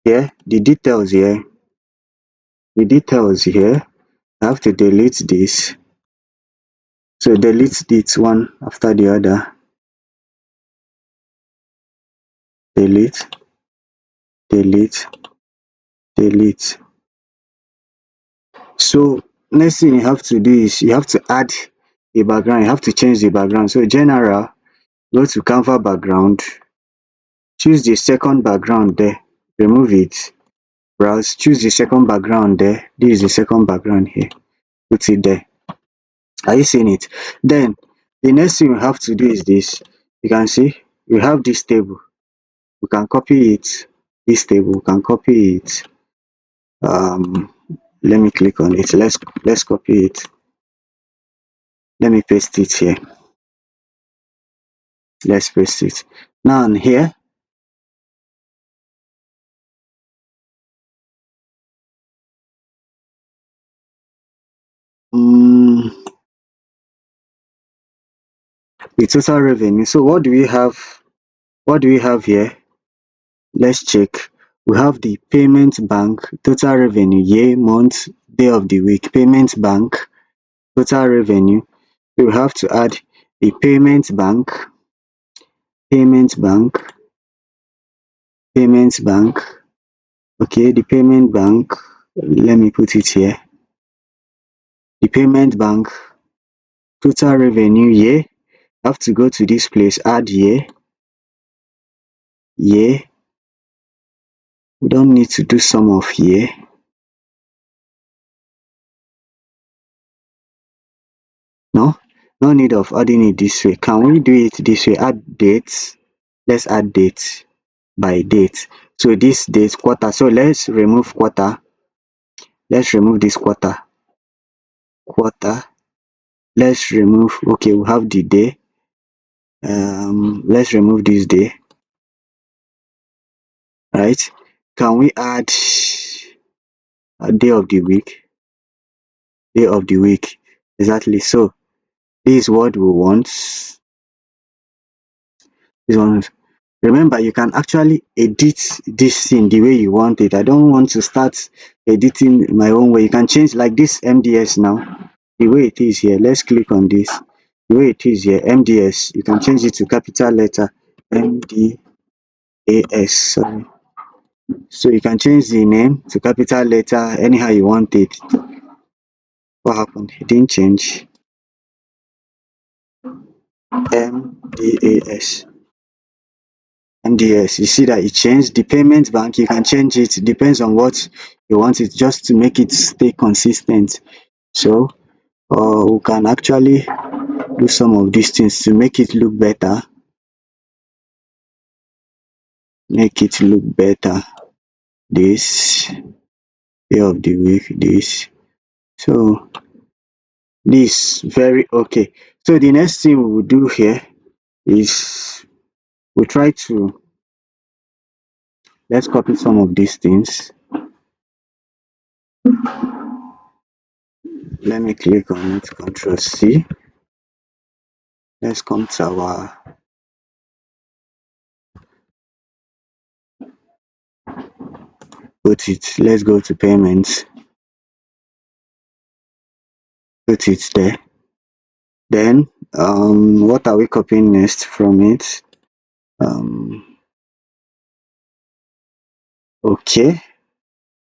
Here the details here, I have to delete this. So delete this one after the other. Delete, delete, delete. So next thing you have to do is you have to add a background, you have to change the background. So general, go to Canva background, choose the second background there, remove it, browse, choose the second background there. This is the second background here, put it there. Are you seeing it? Then the next thing we have to do is this. You can see we have this table, we can copy it. This table, we can copy it. Let me click on it, let's copy it. Let me paste it here, let's paste it. Now here, um the total revenue. So what do we have here? Let's check. We have the payment bank total revenue, year, month, day of the week. Payment bank total revenue. So we have to add the payment bank, payment bank. Okay, the payment bank. Let me put it here. The payment bank total revenue year. Have to go to this place, add year, year. We don't need to do sum of year. No, no need of adding it this way. Can we do it this way? Add dates. Let's add date by date. So this date quarter. So let's remove quarter. Let's remove this quarter. Quarter. Let's remove. Okay, we have the day. Let's remove this day. Right? Can we add a day of the week? Day of the week. Exactly. So this is what we want. This one. Remember, you can actually edit this thing the way you want it. I don't want to start editing my own way. You can change like this MDS now, the way it is here. Let's click on this. The way it is here, MDS, you can change it to capital letter MDAS. Sorry. So you can change the name to capital letter anyhow you want it. What happened? It didn't change. MDAS. MDS. You see that it changed the payment bank. You can change it, depends on what you want it, just to make it stay consistent. So we can actually do some of these things to make it look better, make it look better. This day of the week, this. So this very okay. So the next thing we will do here is we try to, let's copy some of these things. Let me click on it, Control C. Let's come to our, put it, let's go to payments, put it there. Then what are we copying next from it? Okay,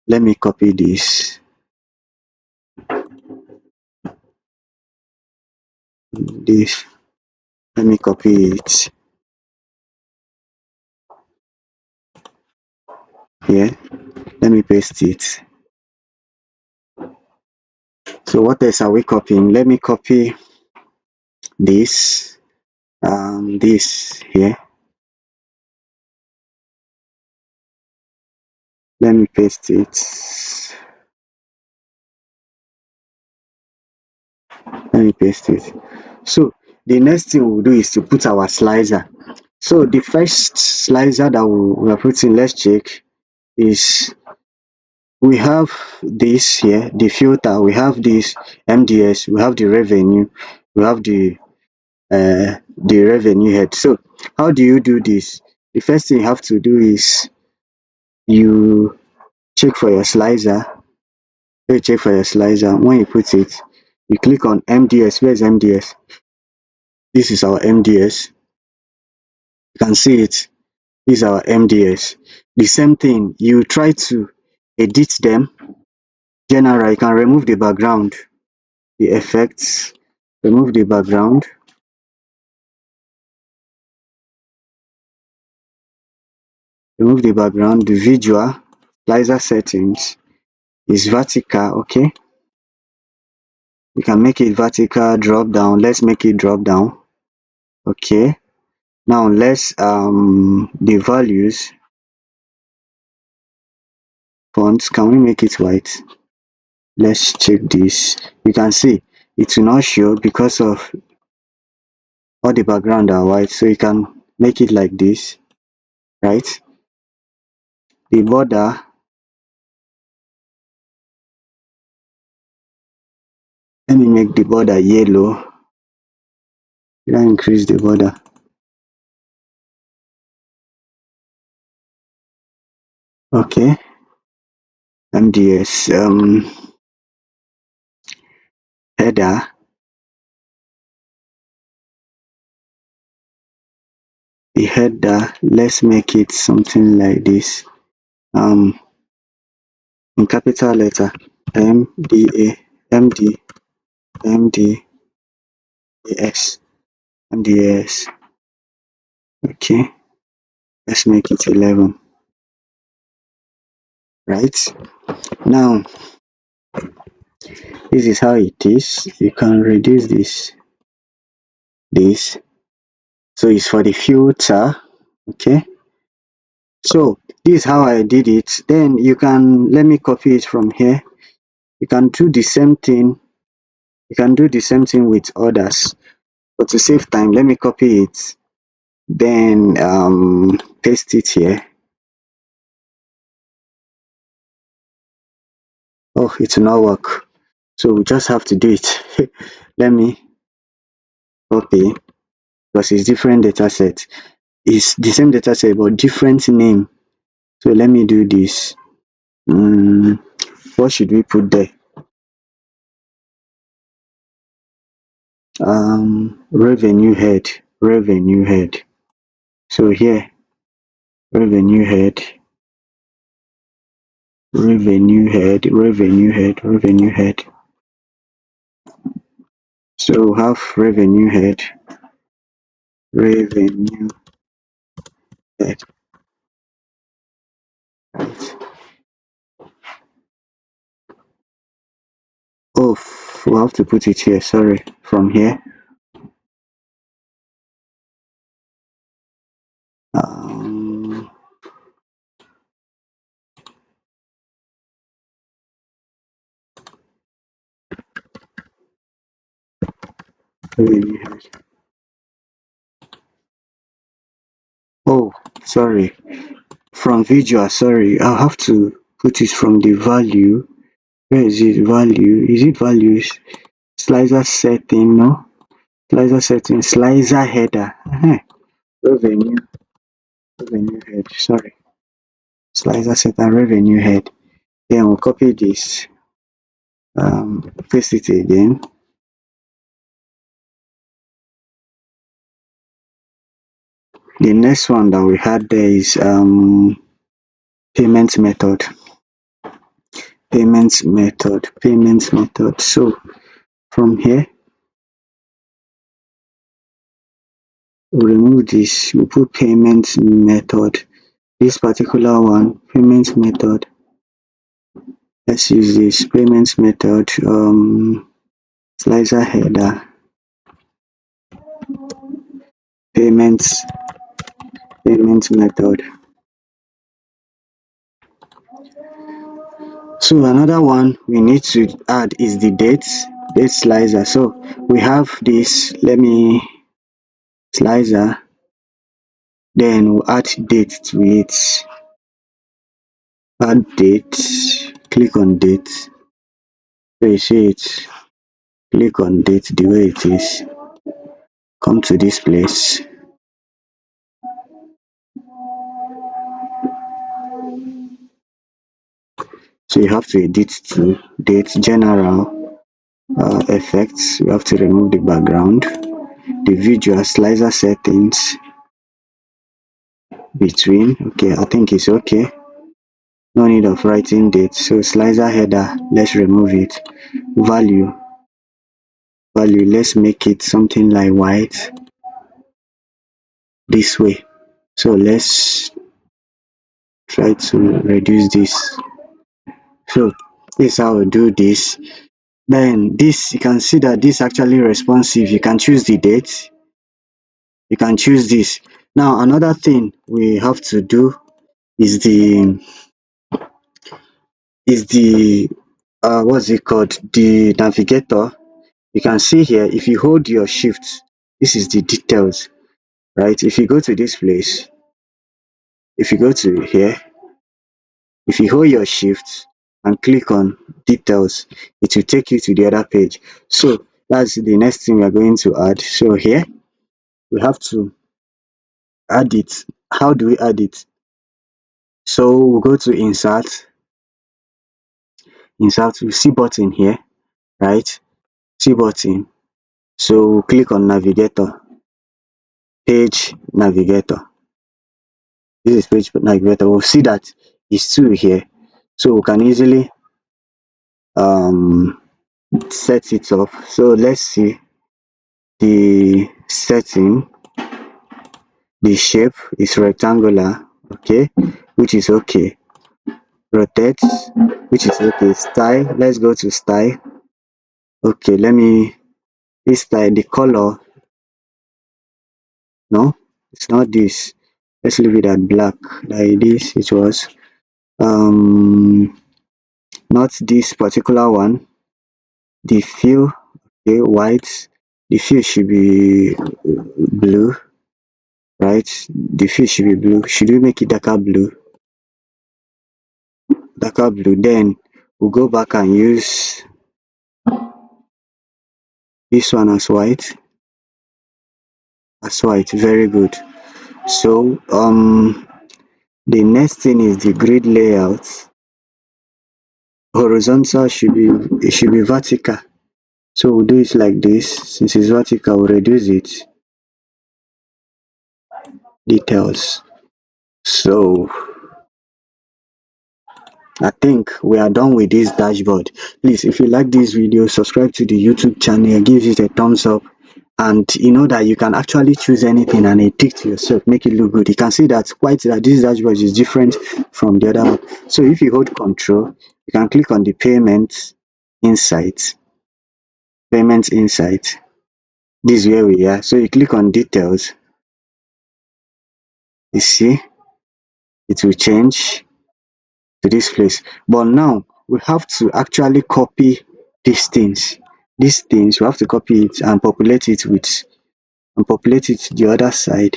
let me copy this, let me copy it here, let me paste it. So what else are we copying? Let me copy this, this here, let me paste it, let me paste it. So the next thing we'll do is to put our slicer. So the first slicer that we are putting, let's check, is we have this here, the filter, we have this MDS, we have the revenue, we have the revenue head. So how do you do this? The first thing you have to do is you check for your slicer. When you check for your slicer, when you put it, you click on MDS. Where is MDS? This is our MDS. You can see it. This is our MDS. The same thing, you try to edit them. General, you can remove the background, the effects, remove the background, the visual, slicer settings is vertical, okay. You can make it vertical, drop down, let's make it drop down, okay. Now let's the values, fonts, can we make it white? Let's check this. You can see it will not show because of all the background are white, so you can make it like this, right? The border, let me make the border yellow. Let me increase the border, okay. MDS header, the header, let's make it something like this, in capital letter, MDA, MD, MDAS, MDAS, okay. Let's make it 11, right? Now this is how it is. You can reduce this, so it's for the filter, okay. So this is how I did it. Then you can, let me copy it from here. You can do the same thing, you can do the same thing with others, but to save time, let me copy it, then paste it here. Oh, it will not work, so we just have to do it. Let me copy, because it's different data set, it's the same data set but different name. So let me do this. What should we put there? Revenue head, revenue head. So here, revenue head, revenue head, revenue head, revenue head. So we have revenue head, revenue head, right? Oh, we'll have to put it here, sorry, from here. Um, revenue head. Oh, sorry, from visual, sorry, I'll have to put it from the value. Where is it? Value, is it values? Slicer setting, no? Slicer setting, slicer header. Revenue, revenue head, sorry. Slicer setter, revenue head. Then we'll copy this, paste it again. The next one that we had there is payment method. Payment method. So from here, we remove this, we put payment method. This particular one, payment method. Let's use this payment method, slicer header, payments, payment method. So another one we need to add is the date slicer. So we have this, let me slicer, then we'll add date to it. Add date, click on date. So you see it, click on date the way it is, come to this place. So you have to edit to date, general, effects. You have to remove the background, the visual slicer settings, between, okay, I think it's okay, no need of writing date. So slicer header, let's remove it. Value, let's make it something like white, this way. So let's try to reduce this. So this is how we do this. Then this, you can see that this actually responsive. You can choose the date, you can choose this. Now another thing we have to do is the what's it called, the navigator. You can see here, if you hold your shift, this is the details, right? If you go to this place, if you go to here, if you hold your shift and click on details, it will take you to the other page. So that's the next thing we're going to add. So here we have to add it. How do we add it? So we'll go to insert, we see button here, right? See button. So we'll click on navigator, page navigator. This is page navigator. We'll see that it's two here. So we can easily set it up. So let's see the setting. The shape is rectangular, okay, which is okay. Rotate, which is okay. Style, let's go to style. Okay, let me, this style, the color, no, it's not this. Let's leave it at black like this. It was not this particular one. The fill, okay, white. The fill should be blue, right? The fill should be blue. Should we make it darker blue? Darker blue. Then we'll go back and use this one as white. As white, very good. So the next thing is the grid layout. Horizontal should be, it should be vertical. So we'll do it like this. Since it's vertical, we'll reduce it. Details. So I think we are done with this dashboard. Please, if you like this video, subscribe to the YouTube channel, give it a thumbs up and you know that you can actually choose anything and edit to yourself, make it look good. You can see that quite that this dashboard is different from the other one. So if you hold control, you can click on the insight payment insight. This is where we are. So you click on details, you see it will change to this place. But now we have to actually copy these things we have to copy it and populate it the other side.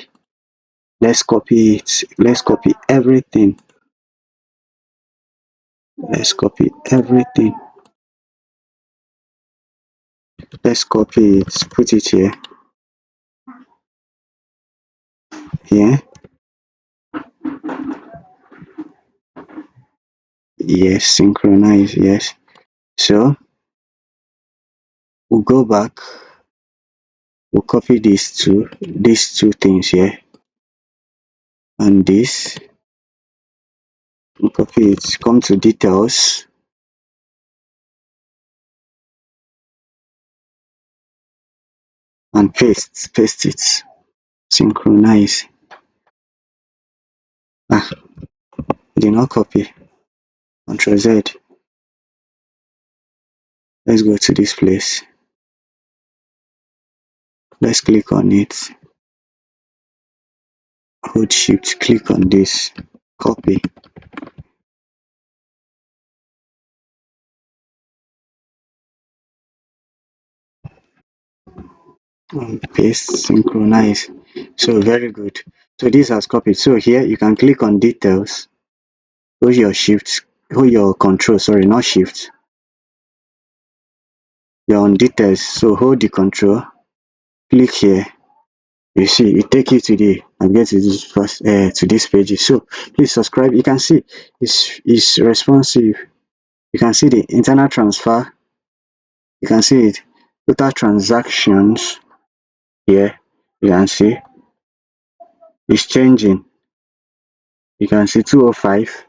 Let's copy it. Let's copy everything. Let's copy everything. Let's copy it, put it here. Yes, synchronize. Yes. So we'll go back. We'll copy these two things here, and this. We'll copy it. Come to details and paste it. Synchronize. Ah, did not copy. Ctrl Z. Let's go to this place. Let's click on it. Hold shift, click on this. Copy and paste. Synchronize. So very good. So this has copied. So here you can click on details. Hold your shift. Hold your control. Sorry, not shift. You're on details. So hold the control. Click here. You see it take you to the and get to this first to this page. So please subscribe. You can see it's responsive. You can see the internal transfer. You can see it. Total transactions here. You can see it's changing. You can see 205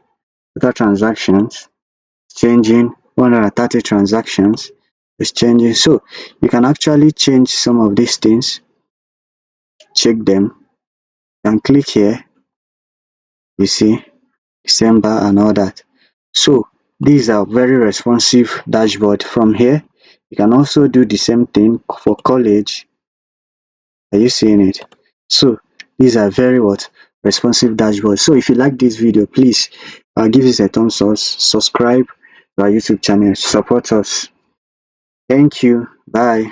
total transactions changing, 130 transactions is changing. So you can actually change some of these things, check them, and click here. You see December and all that. So these are very responsive dashboard. From here you can also do the same thing for college. Are you seeing it? So these are very responsive dashboards. So if you like this video, please give us a thumbs up, subscribe to our YouTube channel, support us. Thank you. Bye.